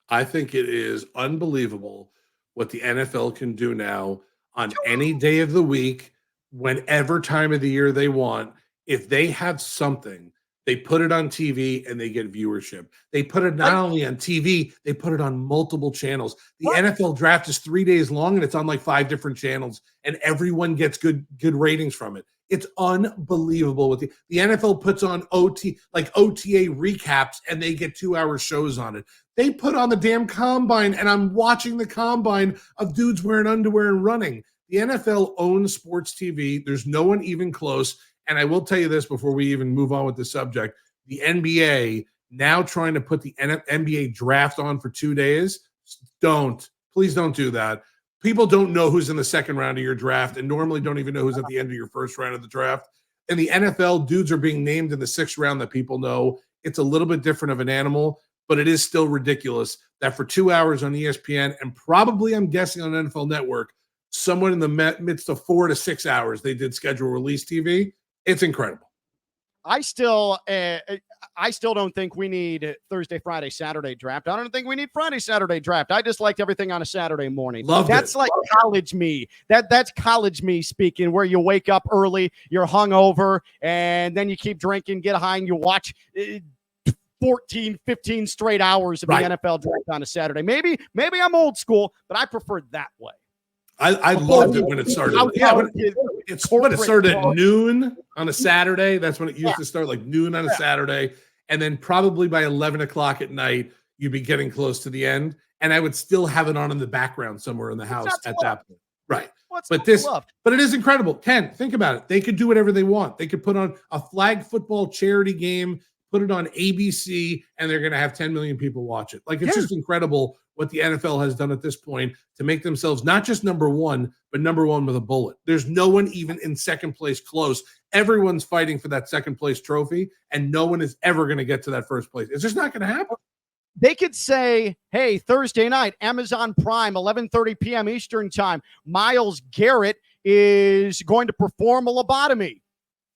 I think it is unbelievable what the NFL can do now on any day of the week, whenever time of the year they want. If they have something, they put it on TV and they get viewership. They put it not only on TV, they put it on multiple channels. The NFL draft is 3 days long and it's on like 5 different channels, and everyone gets good ratings from it. It's unbelievable. What the NFL puts on OTA recaps, and they get 2-hour shows on it. They put on the damn combine, and I'm watching the combine of dudes wearing underwear and running. The NFL owns sports TV. There's no one even close. And I will tell you this before we even move on with the subject. The NBA now trying to put the NBA draft on for 2 days. Please don't do that. People don't know who's in the second round of your draft and normally don't even know who's at the end of your first round of the draft. In the NFL, dudes are being named in the 6th round that people know. It's a little bit different of an animal, but it is still ridiculous that for 2 hours on ESPN and probably, I'm guessing, on NFL Network, someone in the midst of 4 to 6 hours, they did schedule release TV. It's incredible. I still don't think we need Thursday, Friday, Saturday draft. I don't think we need Friday, Saturday draft. I just liked everything on a Saturday morning. That's like college me. That's college me speaking, where you wake up early, you're hungover, and then you keep drinking, get high, and you watch 14, 15 straight hours of the NFL draft on a Saturday. Maybe I'm old school, but I prefer that way. I loved it when it started. When it started at noon on a Saturday. That's when it used to start, like noon on a Saturday. And then probably by 11 o'clock at night, you'd be getting close to the end. And I would still have it on in the background somewhere in the house at that point. Right. But it is incredible. Ken, think about it. They could do whatever they want. They could put on a flag football charity game, put it on ABC, and they're going to have 10 million people watch it. Like, it's just incredible what the NFL has done at this point to make themselves not just number one, but number one with a bullet. There's no one even in second place close. Everyone's fighting for that second place trophy, and no one is ever going to get to that first place. It's just not going to happen. They could say, hey, Thursday night, Amazon Prime, 11:30 p.m. Eastern time, Myles Garrett is going to perform a lobotomy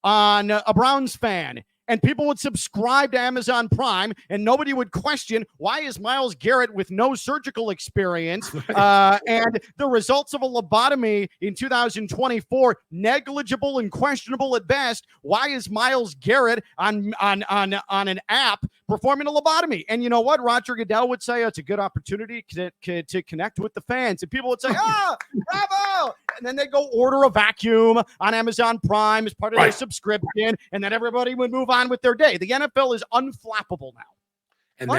on a Browns fan. And people would subscribe to Amazon Prime, and nobody would question, why is Myles Garrett with no surgical experience and the results of a lobotomy in 2024 negligible and questionable at best? Why is Myles Garrett on an app performing a lobotomy? And you know what? Roger Goodell would say, it's a good opportunity to connect with the fans. And people would say, bravo! And then they go order a vacuum on Amazon Prime as part of their subscription, and then everybody would move on with their day. The NFL is unflappable now. And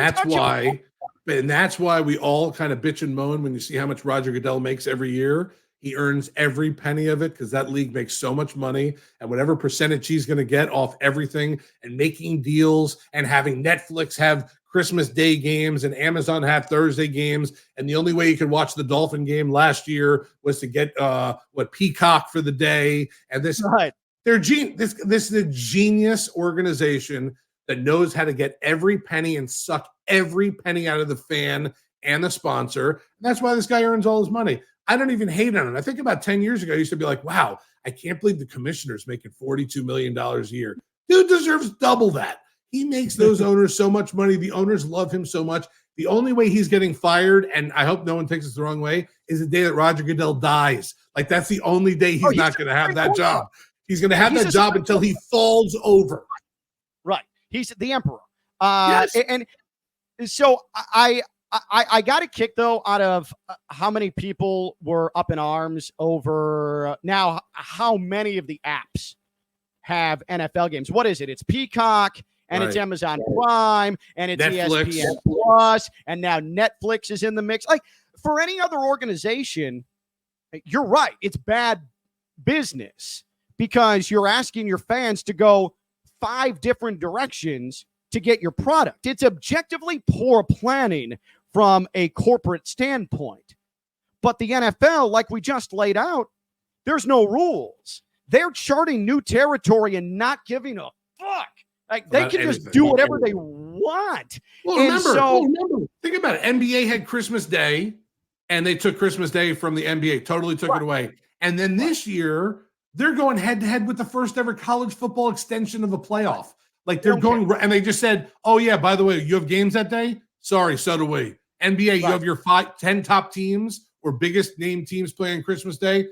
that's why we all kind of bitch and moan when you see how much Roger Goodell makes every year. He earns every penny of it because that league makes so much money, and whatever percentage he's going to get off everything and making deals and having Netflix have Christmas Day games and Amazon have Thursday games. And the only way you could watch the Dolphin game last year was to get Peacock for the day. And this is a genius organization that knows how to get every penny and suck every penny out of the fan and the sponsor. And that's why this guy earns all his money. I don't even hate on it. I think about 10 years ago, I used to be like, wow, I can't believe the commissioner's making $42 million a year. Dude deserves double that. He makes those owners so much money. The owners love him so much. The only way he's getting fired, and I hope no one takes this the wrong way, is the day that Roger Goodell dies. Like, that's the only day he's not going to have that job. He's going to have that job until he falls over. Right. He's the emperor. Yes. And so I got a kick, though, out of how many people were up in arms over now how many of the apps have NFL games. What is it? It's Peacock, and it's Amazon Prime, and it's Netflix. ESPN Plus, and now Netflix is in the mix. Like, for any other organization, you're right. It's bad business because you're asking your fans to go 5 different directions to get your product. It's objectively poor planning from a corporate standpoint. But the NFL, like we just laid out, there's no rules. They're charting new territory and not giving a fuck. Like, they can just do whatever they want. Well, remember, think about it. NBA had Christmas Day, and they took Christmas Day from the NBA, totally took it away. And then this year, they're going head-to-head with the first ever college football extension of a playoff. Like, they're going, and they just said, oh, yeah, by the way, you have games that day? Sorry, so do we. NBA, you have your 10 top teams or biggest name teams playing Christmas Day.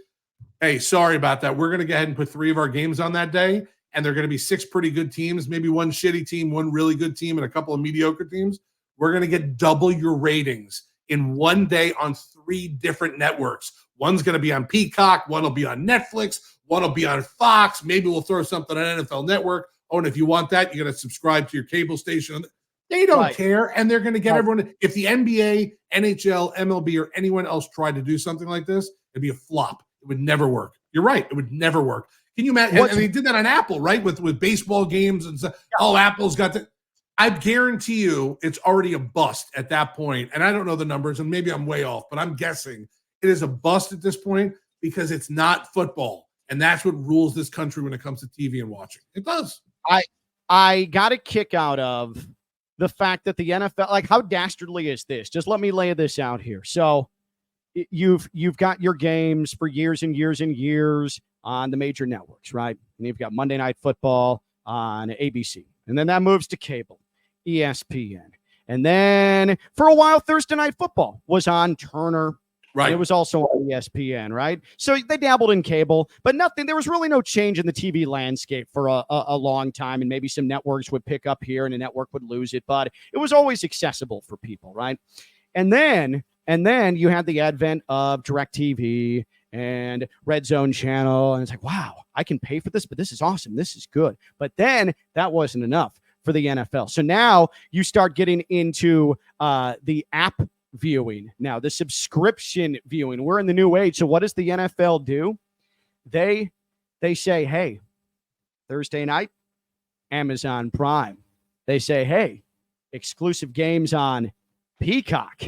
Hey, sorry about that. We're going to go ahead and put 3 of our games on that day, and they're going to be 6 pretty good teams, maybe 1 shitty team, 1 really good team, and a couple of mediocre teams. We're going to get double your ratings in one day on 3 different networks. One's going to be on Peacock, one will be on Netflix, one will be on Fox. Maybe we'll throw something on NFL Network. Oh, and if you want that, you got to subscribe to your cable station. They don't care, and they're going to get everyone. If the NBA, NHL, MLB, or anyone else tried to do something like this, it'd be a flop. It would never work. You're right. It would never work. Can you imagine? And they did that on Apple, right? With baseball games and stuff. Oh, Apple's got that. I guarantee you it's already a bust at that point. And I don't know the numbers, and maybe I'm way off, but I'm guessing it is a bust at this point because it's not football. And that's what rules this country when it comes to TV and watching. It does. I got a kick out of the fact that the NFL, like, how dastardly is this? Just let me lay this out here. So you've got your games for years and years and years on the major networks, right? And you've got Monday Night Football on ABC. And then that moves to cable, ESPN. And then for a while, Thursday Night Football was on Turner. Right. It was also on ESPN, right? So they dabbled in cable, but nothing. There was really no change in the TV landscape for a long time. And maybe some networks would pick up here and a network would lose it, but it was always accessible for people, right? And then you had the advent of DirecTV and Red Zone Channel. And it's like, wow, I can pay for this, but this is awesome. This is good. But then that wasn't enough for the NFL. So now you start getting into the app viewing. Now, the subscription viewing. We're in the new age. So what does the NFL do? They say, hey, Thursday night, Amazon Prime. They say, hey, exclusive games on Peacock.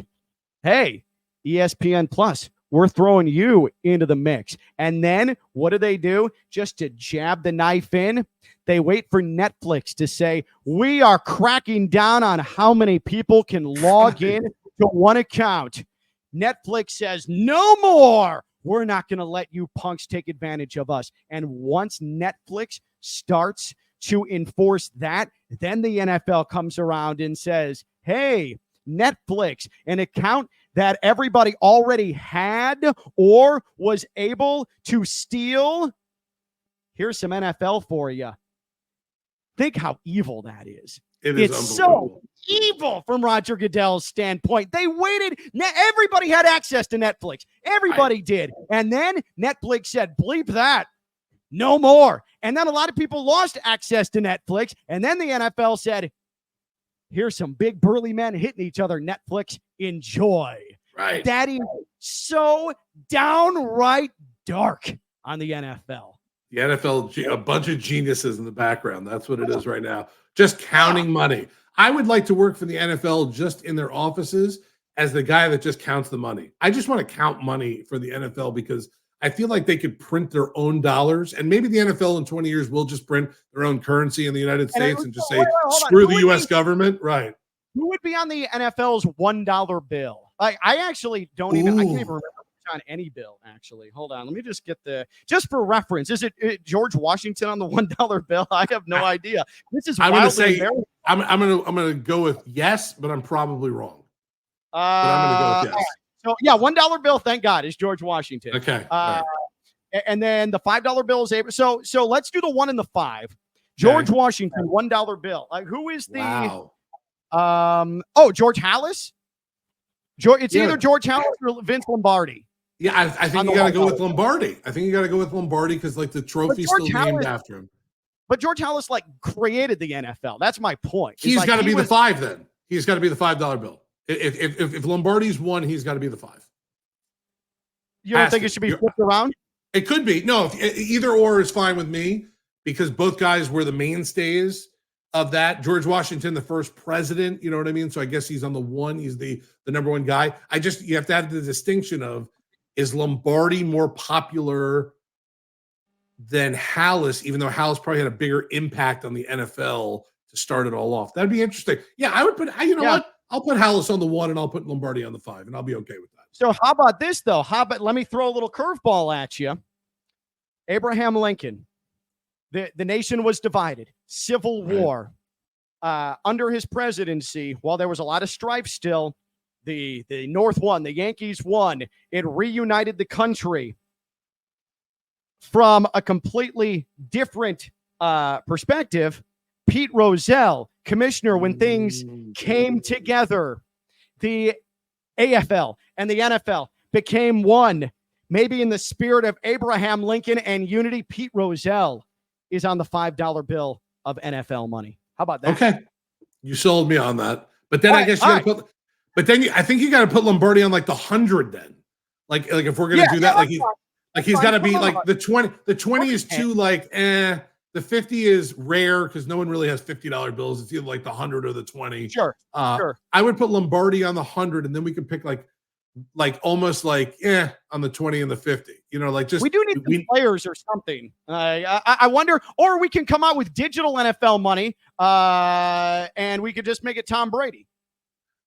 Hey, ESPN Plus. We're throwing you into the mix. And then what do? Just to jab the knife in, they wait for Netflix to say, we are cracking down on how many people can log in to one account. Netflix says, no more. We're not going to let you punks take advantage of us. And once Netflix starts to enforce that, then the NFL comes around and says, hey, Netflix, an account that everybody already had or was able to steal. Here's some NFL for you. Think how evil that is. It's so evil from Roger Goodell's standpoint. They waited. Everybody had access to Netflix. Everybody did. And then Netflix said, bleep that. No more. And then a lot of people lost access to Netflix. And then the NFL said, here's some big burly men hitting each other. Netflix, enjoy. Right. That is so downright dark on the NFL. The NFL, a bunch of geniuses in the background. That's what it is right now. Just counting money. I would like to work for the NFL just in their offices as the guy that just counts the money. I just want to count money for the NFL because I feel like they could print their own dollars. And maybe the NFL in 20 years will just print their own currency in the United States and just say, screw the U.S. government. Right. Who would be on the NFL's $1 bill? I actually don't even. I can't even remember on any bill. Actually, hold on. Let me just get just for reference. Is it George Washington on the $1 bill? I have no idea. This is. I'm going to say. embarrassing. I'm gonna go with yes, but I'm probably wrong. But I'm gonna go with yes. So yeah, $1 bill. Thank God is George Washington. Okay. Right. And then the $5 bill is Abraham. So let's do the 1 and the 5. George Washington, $1 bill. Who is the? Wow. George Hallis. It's either George Hallis or Vince Lombardi. Yeah, I think you got to go with Lombardi. I think you got to go with Lombardi because like the trophy's still named after him. But George Hallis like created the NFL. That's my point. He's got to be the 5 then. He's got to be the $5 bill. If Lombardi's 1, he's got to be the 5. You don't think it should be flipped around? It could be. No, either or is fine with me because both guys were the mainstays of that. George Washington, the first president, you know what I mean? So I guess he's on the 1. He's the number 1 guy. You have to add the distinction of, is Lombardi more popular than Hallis, even though Hallis probably had a bigger impact on the NFL to start it all off? That'd be interesting. Yeah, I would put, what? I'll put Hallis on the 1 and I'll put Lombardi on the 5 and I'll be okay with that. So how about this though? Let me throw a little curveball at you. Abraham Lincoln. The nation was divided. Civil War. Under his presidency, while there was a lot of strife still, the North won. The Yankees won. It reunited the country. From a completely different perspective, Pete Rozelle, commissioner, when things came together, the AFL and the NFL became one. Maybe in the spirit of Abraham Lincoln and unity, Pete Rozelle is on the $5 bill of NFL money. How about that? Okay. You sold me on that. But then I guess you got to put, but then I think you got to put Lombardi on like the 100 then. Like if we're going to do that, he's got to be like the 20, is too like, the 50 is rare because no one really has $50 bills. It's either like the 100 or the 20. Sure. I would put Lombardi on the 100 and then we can pick like almost like on the 20 and the 50. You know, like just we do need some players or something. I wonder, or we can come out with digital NFL money, and we could just make it Tom Brady.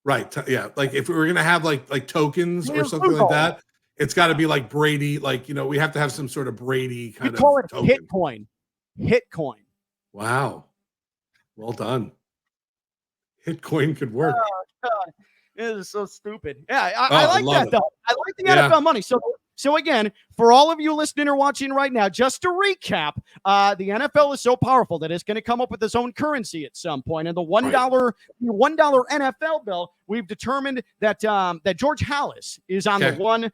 Right. Yeah. Like if we were gonna have like tokens or something like that, it's got to be like Brady. Like we have to have some sort of Brady kind of. Call it token. Hitcoin. Hitcoin. Wow. Well done. Hitcoin could work. Oh, God. It is so stupid. Yeah, I like that, though. I like the NFL money. So again, for all of you listening or watching right now, just to recap, the NFL is so powerful that it's going to come up with its own currency at some point. And the $1 NFL bill, we've determined that that George Hallis is on the 1,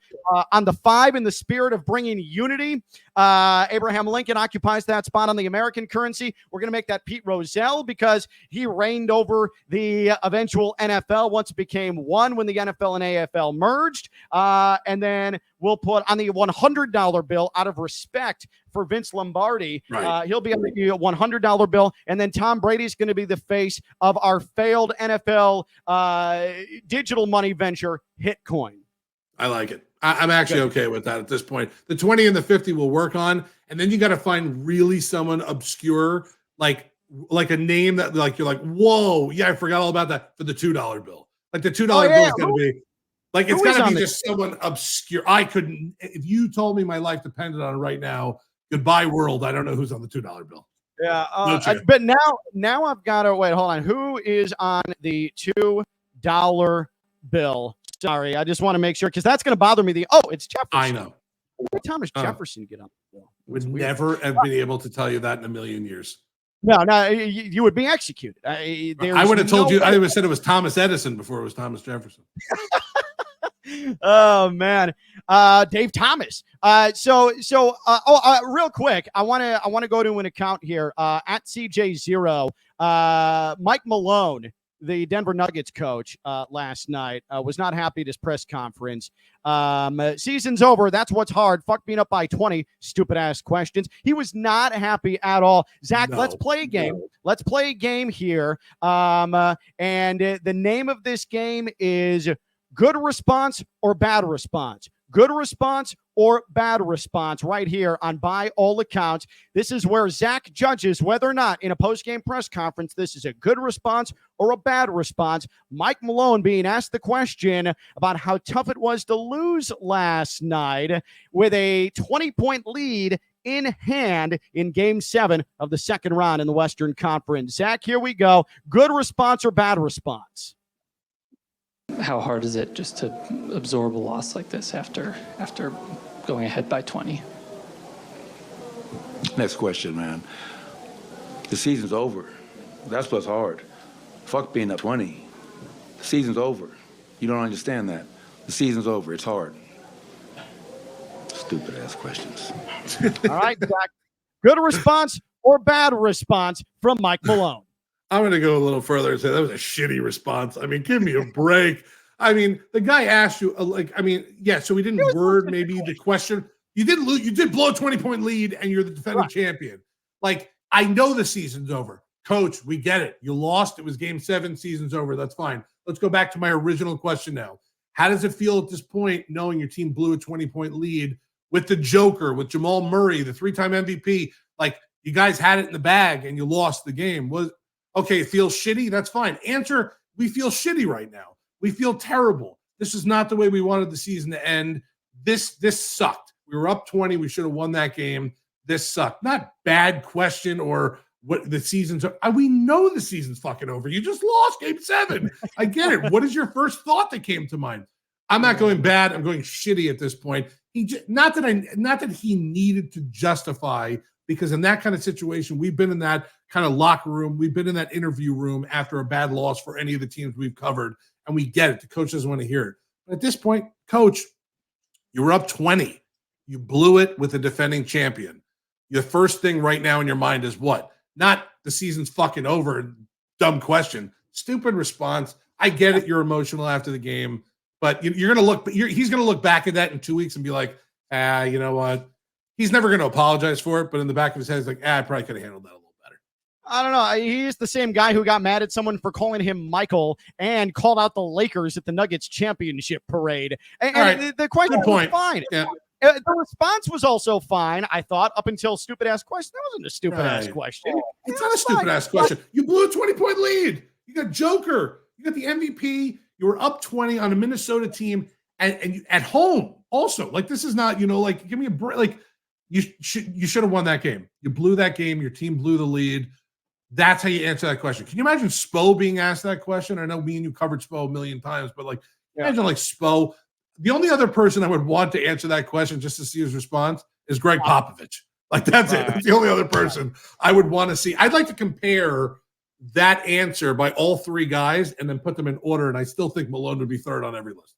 on the 5 in the spirit of bringing unity. Abraham Lincoln occupies that spot on the American currency. We're going to make that Pete Rozelle because he reigned over the eventual NFL once it became one when the NFL and AFL merged. And then we'll put on the $100 bill out of respect for Vince Lombardi. Right. He'll be on the $100 bill. And then Tom Brady's going to be the face of our failed NFL digital money venture, Hitcoin. I like it. I'm actually okay with that at this point. The 20 and the 50 will work on. And then you got to find really someone obscure, like a name that like you're like, whoa, yeah, I forgot all about that for the $2 bill. Like the $2 bill is going to be like, it's got to be just someone obscure. I couldn't, if you told me my life depended on it right now, goodbye world. I don't know who's on the $2 bill. Yeah. But now I've got to wait. Hold on. Who is on the $2 bill? Sorry. I just want to make sure because that's going to bother me. It's Jefferson. I know. What time does Jefferson get on the bill? Would never have been able to tell you that in a million years. No, you would be executed. I would have told you. I would have said it was Thomas Edison before it was Thomas Jefferson. Oh man, Dave Thomas. Real quick, I want to go to an account here at CJ0. Mike Malone, the Denver Nuggets coach, last night was not happy at his press conference. Season's over. That's what's hard. Fuck being up by 20. Stupid ass questions. He was not happy at all. Zach, let's play a game. Let's play a game here. And the name of this game is good response or bad response. good response or bad response right here on By All Accounts. This is where Zach judges whether or not in a post-game press conference this is a good response or a bad response. Mike Malone being asked the question about how tough it was to lose last night with a 20-point lead in hand in Game 7 of the second round in the Western Conference. Zach, here we go. Good response or bad response? How hard is it just to absorb a loss like this after going ahead by 20? Next question, man. The season's over. That's what's hard. Fuck being up 20. The season's over. You don't understand that. The season's over. It's hard. Stupid ass questions. All right, Zach. Good response or bad response from Mike Malone? I'm going to go a little further and say that was a shitty response. I mean, give me a break. I mean, the guy asked you, so we didn't word maybe the question. You did lose. You did blow a 20-point lead, and you're the defending champion. Like, I know the season's over. Coach, we get it. You lost. It was Game 7. Season's over. That's fine. Let's go back to my original question now. How does it feel at this point knowing your team blew a 20-point lead with the Joker, with Jamal Murray, the 3-time MVP? Like, you guys had it in the bag, and you lost the game. Okay, it feels shitty. That's fine. Answer, we feel shitty right now. We feel terrible. This is not the way we wanted the season to end. This sucked. We were up 20. We should have won that game. This sucked. Not bad question or what the season's. We know the season's fucking over. You just lost Game 7. I get it. What is your first thought that came to mind? I'm not going bad. I'm going shitty at this point. Not that he needed to justify, because in that kind of situation, we've been in that kind of locker room. We've been in that interview room after a bad loss for any of the teams we've covered, and we get it. The coach doesn't want to hear it. But at this point, coach, you were up 20. You blew it with the defending champion. Your first thing right now in your mind is what? Not the season's fucking over. Dumb question. Stupid response. I get it. You're emotional after the game, but you're going to look. He's going to look back at that in 2 weeks and be like, you know what? He's never going to apologize for it, but in the back of his head, he's like, I probably could have handled that a little better. I don't know. He's the same guy who got mad at someone for calling him Michael and called out the Lakers at the Nuggets championship parade. And the question was fine. Yeah. The response was also fine, I thought, up until stupid-ass question. That wasn't a stupid-ass question. It's not a stupid-ass question. You blew a 20-point lead. You got Joker. You got the MVP. You were up 20 on a Minnesota team and you, at home also. Like, this is not, give me a break. Like, you should have won that game. You blew that game. Your team blew the lead. That's how you answer that question. Can you imagine Spo being asked that question? I know me and you covered Spo a million times, but imagine Spo. The only other person I would want to answer that question just to see his response is Greg Popovich. That's it. That's the only other person I would want to see. I'd like to compare that answer by all three guys and then put them in order, and I still think Malone would be third on every list.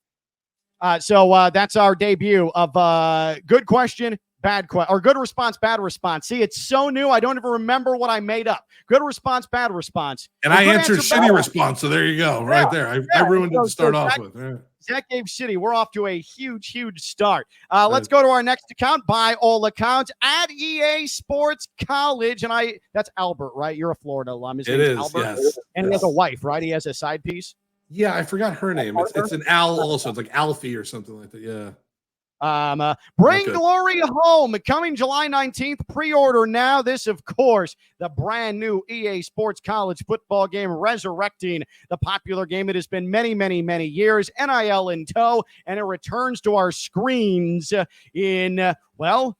So that's our debut of good question, bad question, or good response, bad response. See, it's so new, I don't even remember what I made up. Good response, bad response. And I answered shitty response, so there you go, right there. I ruined it to start off with. Yeah. Zach gave shitty. We're off to a huge start. Let's go to our next account, by all accounts, at EA Sports College. And that's Albert, right? You're a Florida alum. His name is Albert. Yes. And he has a wife, right? He has a side piece. Yeah, I forgot her name. It's an Al also. It's like Alfie or something like that. Yeah. Bring glory home, coming July 19th. Pre-order now. This, of course, the brand new EA Sports College football game, resurrecting the popular game. It has been many years, NIL in tow, and it returns to our screens in,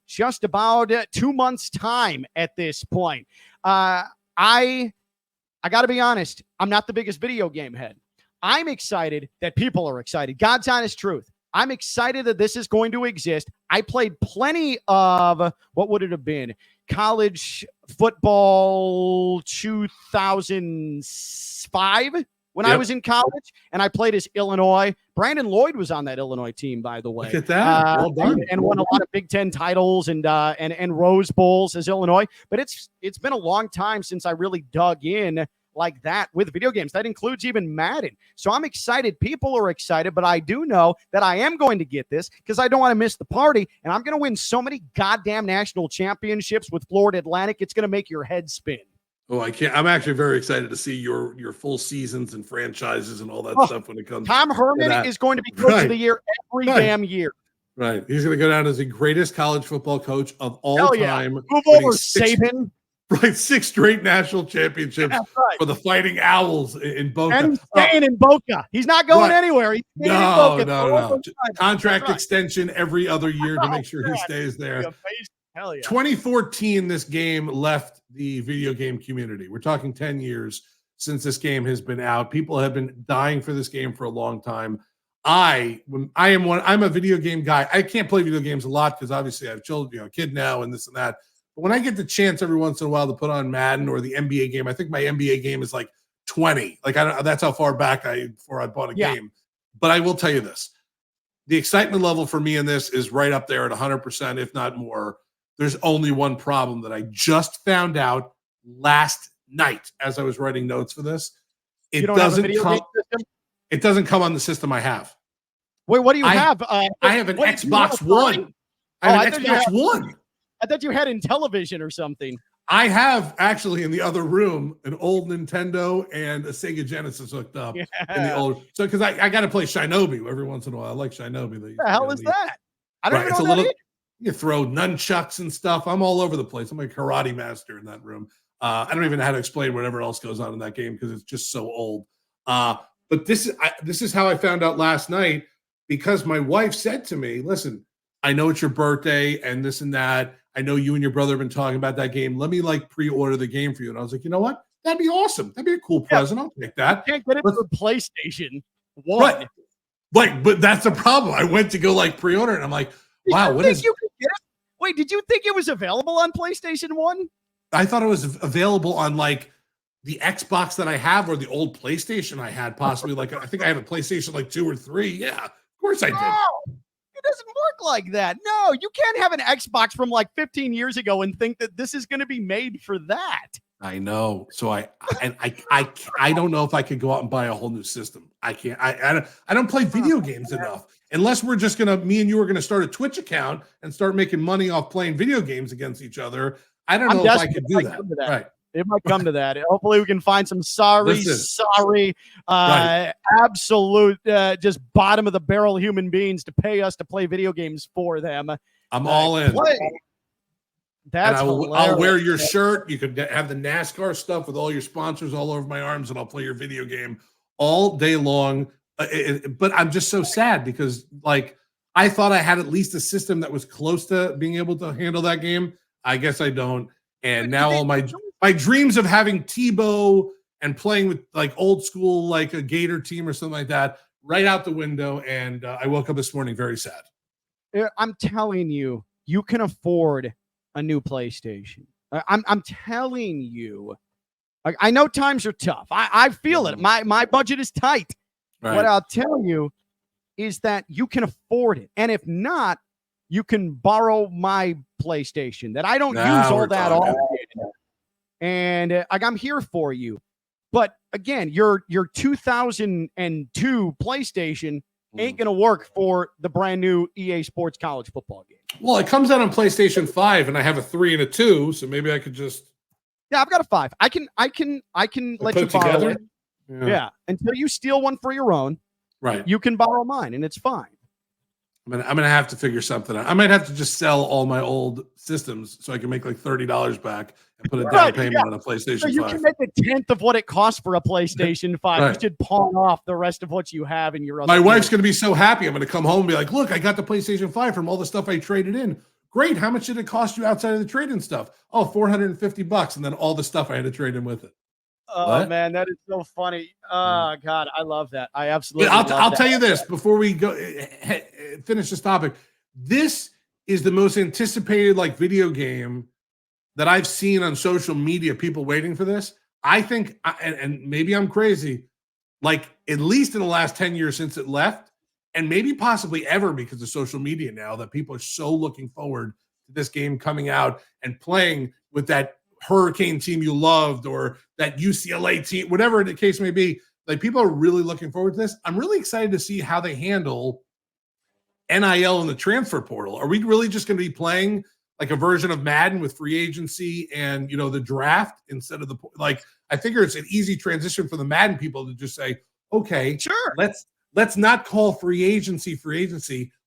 just about 2 months' time at this point. I got to be honest, I'm not the biggest video game head. I'm excited that people are excited. God's honest truth. I'm excited that this is going to exist. I played plenty of, what would it have been? College football 2005 when I was in college, and I played as Illinois. Brandon Lloyd was on that Illinois team, by the way. Look at that. Well done. And won a lot of Big Ten titles and Rose Bowls as Illinois. But it's been a long time since I really dug in like that with video games. That includes even Madden. So I'm excited. People are excited, but I do know that I am going to get this because I don't want to miss the party, and I'm going to win so many goddamn national championships with Florida Atlantic. It's going to make your head spin. Oh, I can't. I'm actually very excited to see your full seasons and franchises and all that stuff when it comes. Tom Herman is going to be coach of the year every damn year. Right. He's going to go down as the greatest college football coach of all Hell time. Move over, Saban. Right, 6 straight national championships right. for the Fighting Owls in Boca. And he's staying in Boca. He's not going anywhere. He's staying in Boca. No. Contract extension every other year to make sure he stays there. Hell yeah. 2014, this game left the video game community. We're talking 10 years since this game has been out. People have been dying for this game for a long time. I'm a video game guy. I can't play video games a lot because obviously I have children, a kid now and this and that. But when I get the chance every once in a while to put on Madden or the NBA game, I think my NBA game is like 20. Like that's how far back before I bought a game. But I will tell you this. The excitement level for me in this is right up there at 100%, if not more. There's only one problem that I just found out last night as I was writing notes for this. It doesn't come on the system I have. Wait, what do you have? I have an Xbox One. I have an Xbox One. I thought you had in television or something. I have actually in the other room an old Nintendo and a Sega Genesis hooked up in the old. So because I got to play Shinobi every once in a while. I like Shinobi. The hell is that? I don't even know what that is. You throw nunchucks and stuff. I'm all over the place. I'm a karate master in that room. I don't even know how to explain whatever else goes on in that game because it's just so old. But this is how I found out last night because my wife said to me, listen, I know it's your birthday and this and that. I know you and your brother have been talking about that game. Let me pre-order the game for you. And I was like, you know what? That'd be awesome. That'd be a cool present. I'll take that. You can't get it for PlayStation 1. Right. But that's the problem. I went to go pre-order and I'm like, wow, what is... Wait, did you think it was available on PlayStation 1? I thought it was available on the Xbox that I have or the old PlayStation I had possibly. I think I had a PlayStation 2 or 3. Yeah, of course I did. No, it doesn't work like that. No, you can't have an Xbox from 15 years ago and think that this is going to be made for that. I know. So I don't know if I could go out and buy a whole new system. I can't. I don't play video games enough. Unless we're just me and you are gonna start a Twitch account and start making money off playing video games against each other. I don't know if I could do that. Right. It might come to that. Hopefully we can find some absolute just bottom of the barrel human beings to pay us to play video games for them. I'm all in. That's I'll wear your shirt. You could have the NASCAR stuff with all your sponsors all over my arms, and I'll play your video game all day long. But I'm just so sad because I thought I had at least a system that was close to being able to handle that game. I guess I don't. And now all my dreams of having Tebow and playing with old school, a Gator team or something like that, right out the window. And I woke up this morning very sad. I'm telling you, you can afford a new PlayStation. I'm telling you. I know times are tough. I feel it. My budget is tight. Right. What I'll tell you is that you can afford it. And if not, you can borrow my PlayStation that I don't use all that often. And I'm here for you. But again, your 2002 PlayStation ain't going to work for the brand new EA Sports college football game. Well, it comes out on PlayStation 5 and I have a 3 and a 2, so maybe I could just... Yeah, I've got a 5. I can let you borrow it. Yeah. Until you steal one for your own, right? You can borrow mine, and it's fine. I'm gonna have to figure something out. I might have to just sell all my old systems so I can make $30 back and put a down payment on a PlayStation 5. You can make a tenth of what it costs for a PlayStation 5. Right. You should pawn off the rest of what you have in your other. My wife's gonna be so happy. I'm gonna come home and be like, "Look, I got the PlayStation 5 from all the stuff I traded in. Great. How much did it cost you outside of the trade-in stuff? Oh, $450, and then all the stuff I had to trade in with it." Oh, man, that is so funny. Oh, God, I love that. I absolutely I'll tell you this before we go finish this topic. This is the most anticipated video game that I've seen on social media, people waiting for this. I think, and maybe I'm crazy, at least in the last 10 years since it left, and maybe possibly ever because of social media now, that people are so looking forward to this game coming out and playing with that Hurricane team you loved or that UCLA team, whatever the case may be. People are really looking forward to this. I'm really excited to see how they handle NIL in the transfer portal. Are we really just going to be playing a version of Madden with free agency and the draft instead of I figure it's an easy transition for the Madden people to just say, okay, sure, let's not call free agency.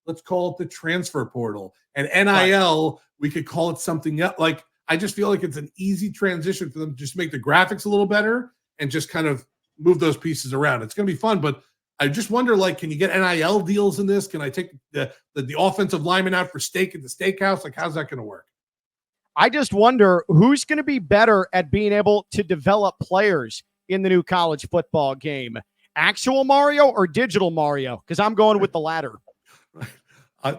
let's call it the transfer portal. And NIL, we could call it something else. Like, I just feel like it's an easy transition for them to just make the graphics a little better and just kind of move those pieces around. It's going to be fun, but I just wonder, like, can you get NIL deals in this? Can I take the offensive lineman out for steak at the steakhouse? Like, how's that going to work? I just wonder who's going to be better at being able to develop players in the new college football game. Actual Mario or digital Mario? Because I'm going with the latter.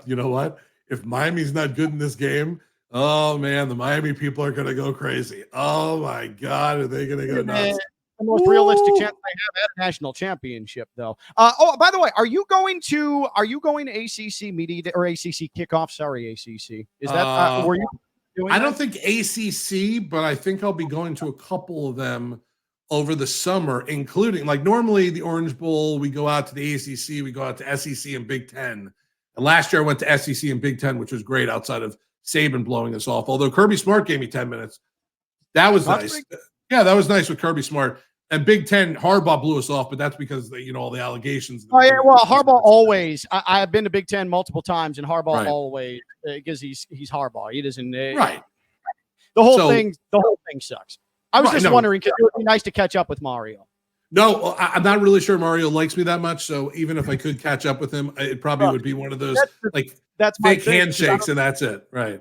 You know what? If Miami's not good in this game, oh, man, the Miami people are going to go crazy. Oh, my God, are they going to go nuts? The most realistic chance they have at a national championship, though. By the way, are you going to ACC media or ACC kickoff? Sorry, ACC. Is that were you doing? I don't think ACC, but I think I'll be going to a couple of them over the summer, including, like, normally the Orange Bowl, we go out to the ACC, we go out to SEC and Big Ten. And last year I went to SEC and Big Ten, which was great outside of Saban blowing us off. Although Kirby Smart gave me 10 minutes. That was nice. Yeah, that was nice with Kirby Smart. And Big Ten, Harbaugh blew us off, but that's because all the allegations. Oh yeah, well, Harbaugh always. I've been to Big Ten multiple times, and Harbaugh always, because he's Harbaugh. He doesn't. Right. The whole thing sucks. I was just wondering, because it would be nice to catch up with Mario. No, I'm not really sure Mario likes me that much. So even if I could catch up with him, it probably would be one of those that's fake handshakes, and that's it. Right.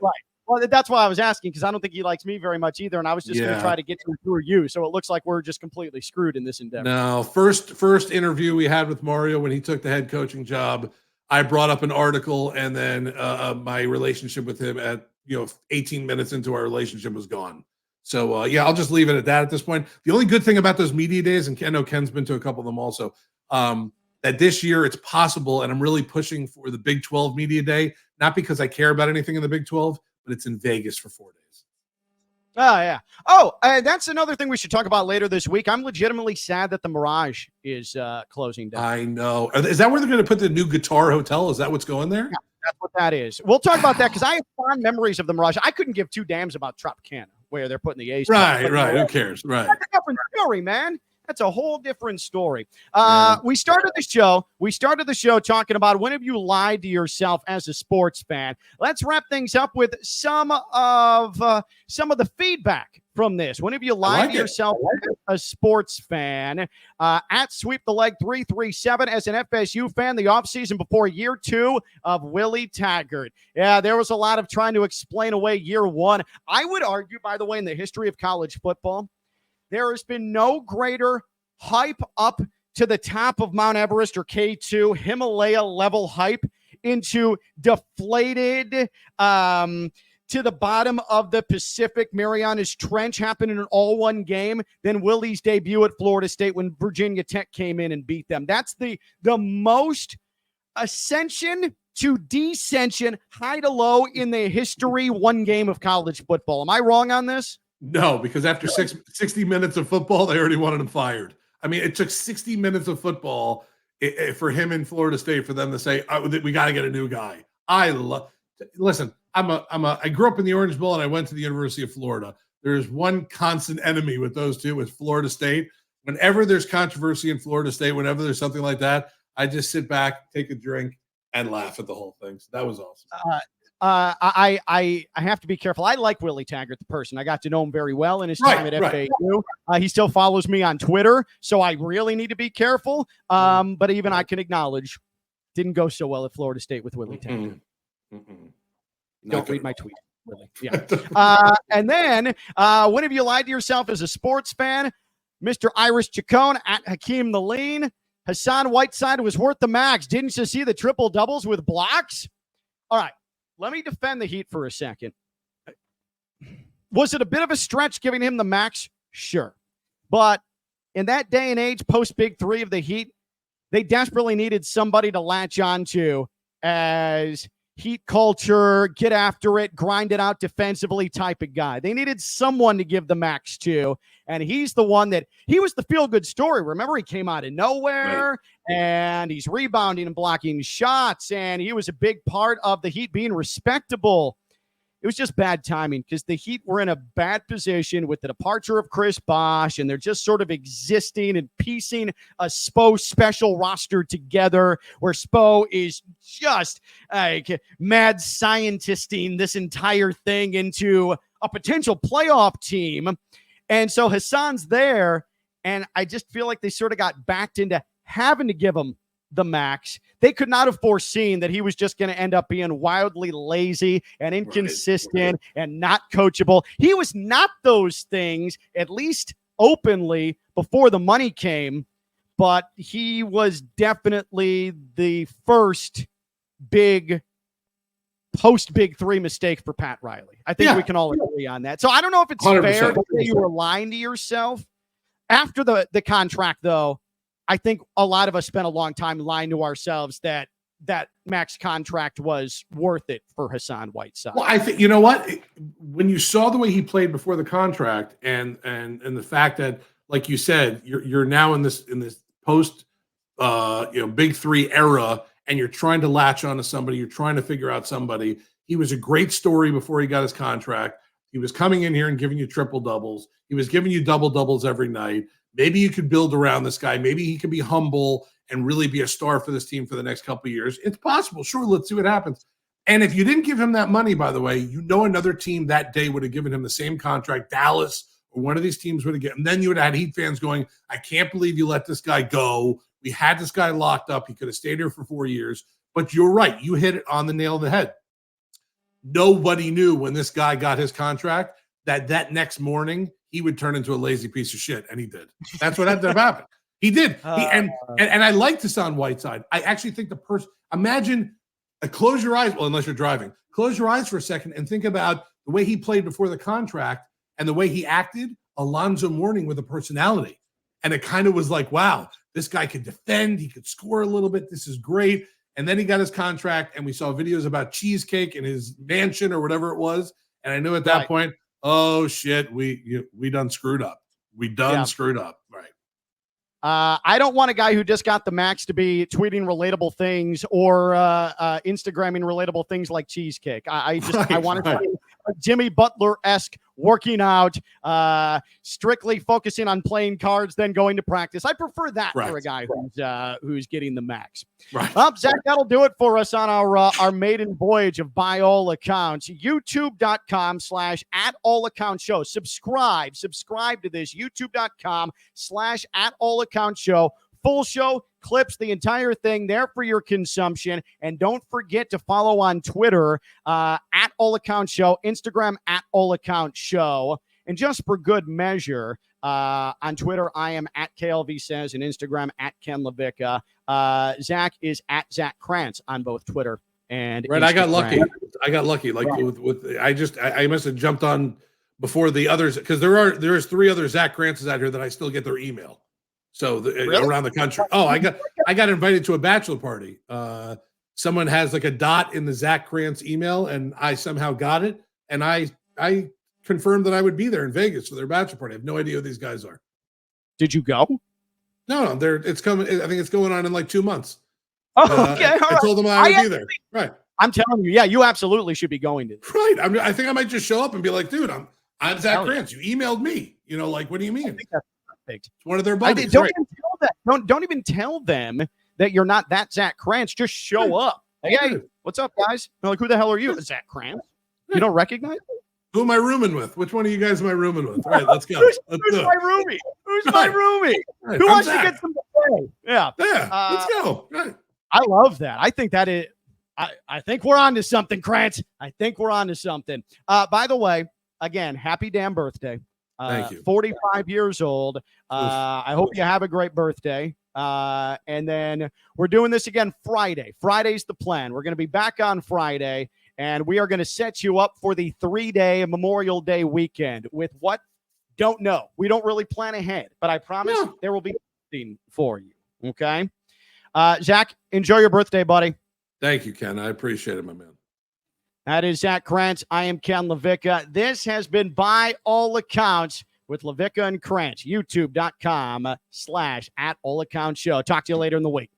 Well, that's why I was asking, because I don't think he likes me very much either, and I was just going to try to get to him through you. So it looks like we're just completely screwed in this endeavor. No, first interview we had with Mario when he took the head coaching job, I brought up an article, and then my relationship with him at 18 minutes into our relationship was gone. So I'll just leave it at that at this point. The only good thing about those media days, and I know Ken's been to a couple of them also, that this year it's possible, and I'm really pushing for the Big 12 media day, not because I care about anything in the Big 12, but it's in Vegas for 4 days. Oh, yeah. Oh, that's another thing we should talk about later this week. I'm legitimately sad that the Mirage is closing down. I know. Is that where they're going to put the new Guitar Hotel? Is that what's going there? Yeah, that's what that is. We'll talk about that, because I have fond memories of the Mirage. I couldn't give two damns about Tropicana, where they're putting the A's. Right. Who cares? Right. That's a different story, man. That's a whole different story. We started the show talking about, when have you lied to yourself as a sports fan? Let's wrap things up with some of the feedback from this. When have you lied to yourself as a sports fan? At Sweep the Leg 337, as an FSU fan, the offseason before year 2 of Willie Taggart. Yeah, there was a lot of trying to explain away year 1. I would argue, by the way, in the history of college football, there has been no greater hype up to the top of Mount Everest or K2, Himalaya level hype, into deflated to the bottom of the Pacific Marianas Trench happened in an all-one game than Willie's debut at Florida State when Virginia Tech came in and beat them. That's the most ascension to descension, high to low in the history one game of college football. Am I wrong on this? No, because after 60 minutes of football, they already wanted him fired. I mean, it took 60 minutes of football for him in Florida State for them to say, we got to get a new guy. Listen, I grew up in the Orange Bowl, and I went to the University of Florida. There's one constant enemy with those two, with Florida State. Whenever there's controversy in Florida State, whenever there's something like that, I just sit back, take a drink, and laugh at the whole thing. So that was awesome. I have to be careful. I like Willie Taggart, the person. I got to know him very well in his time at FAU. He still follows me on Twitter, so I really need to be careful. But even I can acknowledge, didn't go so well at Florida State with Willie Taggart. Don't read my tweet. Really. Yeah. And then, when have you lied to yourself as a sports fan? Mr. Irish Chacon at Hakeem the Lean. Hassan Whiteside was worth the max. Didn't you see the triple doubles with blocks? All right. Let me defend the Heat for a second. Was it a bit of a stretch giving him the max? Sure. But in that day and age, post Big 3 of the Heat, they desperately needed somebody to latch on to as Heat culture, get after it, grind it out defensively type of guy. They needed someone to give the max to, and he's the one that he was the feel-good story. Remember, he came out of nowhere, and he's rebounding and blocking shots, and he was a big part of the Heat being respectable it was just bad timing because the Heat were in a bad position with the departure of Chris Bosh, and they're just sort of existing and piecing a Spo special roster together where Spo is just like mad scientisting this entire thing into a potential playoff team. And so Hassan's there, and I just feel like they sort of got backed into having to give him the max. They could not have foreseen that he was just going to end up being wildly lazy and inconsistent and not coachable. He was not those things, at least openly, before the money came, but he was definitely the first big post-Big Three mistake for Pat Riley. I think we can all agree on that. So I don't know if it's 100%. Fair to say you were lying to yourself. After the contract, though, I think a lot of us spent a long time lying to ourselves that max contract was worth it for Hassan Whiteside. Well, I think, you know what? When you saw the way he played before the contract and the fact that, like you said, you're now in this post Big Three era, and you're trying to latch onto somebody, you're trying to figure out somebody. He was a great story before he got his contract. He was coming in here and giving you triple doubles. He was giving you double doubles every night. Maybe you could build around this guy. Maybe he could be humble and really be a star for this team for the next couple of years. It's possible. Sure, let's see what happens. And if you didn't give him that money, by the way, another team that day would have given him the same contract. Dallas or one of these teams would have given. And then you would have had Heat fans going, I can't believe you let this guy go. We had this guy locked up. He could have stayed here for 4 years. But you're right. You hit it on the nail of the head. Nobody knew when this guy got his contract that next morning he would turn into a lazy piece of shit, and he did. That's what ended up happening. He did. And I like Hassan Whiteside. I actually think imagine, close your eyes, well, unless you're driving, close your eyes for a second and think about the way he played before the contract and the way he acted. Alonzo Mourning with a personality. And it kind of was like, wow, this guy could defend. He could score a little bit. This is great. And then he got his contract, and we saw videos about cheesecake in his mansion or whatever it was. And I knew at that point, oh, shit, we done screwed up. We done screwed up. Right. I don't want a guy who just got the max to be tweeting relatable things or Instagramming relatable things like cheesecake. I want to see a Jimmy Butler-esque working out, strictly focusing on playing cards, then going to practice. I prefer that for a guy who's getting the max. Right. Zach, that'll do it for us on our maiden voyage of By All Accounts. YouTube.com/@AllAccountsShow. Subscribe to this. YouTube.com/@AllAccountsShow. Full show, clips, the entire thing there for your consumption. And don't forget to follow on Twitter @AllAccountsShow, Instagram @AllAccountsShow. And just for good measure, on Twitter, I am @KLVSays and Instagram @KenLavica. Zach is @Zach Krantz on both Twitter and Instagram. I got lucky. Like I must have jumped on before the others, because there's 3 other Zach Krantzes out here that I still get their email. So around the country. Oh, I got invited to a bachelor party. Someone has like a dot in the Zach Krantz email, and I somehow got it. And I confirmed that I would be there in Vegas for their bachelor party. I have no idea who these guys are. Did you go? No, it's coming. I think it's going on in like 2 months. Oh, okay. I told them I would be there. Right. I'm telling you, you absolutely should be going to. Right. I think I might just show up and be like, dude, I'm Zach Krantz. You emailed me. Like, what do you mean? It's one of their buddies. Don't even tell them that you're not that Zach Krantz. Just show up. Hey, what's up, guys? They're like, who the hell are you? Zach Krantz. You don't recognize me? Who am I rooming with? Which one of you guys am I rooming with? All right, let's go. Who's my roomie? Who's my roomie? Right. Who wants to get some play? Yeah. Let's go. Right. I love that. I think that is. I think we're on to something, Krantz. I think we're on to something. By the way, again, happy damn birthday. Thank you. 45 years old. I hope you have a great birthday. And then we're doing this again Friday. Friday's the plan. We're going to be back on Friday, and we are going to set you up for the 3-day Memorial Day weekend with what? Don't know. We don't really plan ahead, but I promise there will be something for you. Okay? Zach, enjoy your birthday, buddy. Thank you, Ken. I appreciate it, my man. That is Zach Krantz. I am Ken LaVicka. This has been By All Accounts with LaVicka and Krantz. YouTube.com/@AllAccountsShow. Talk to you later in the week.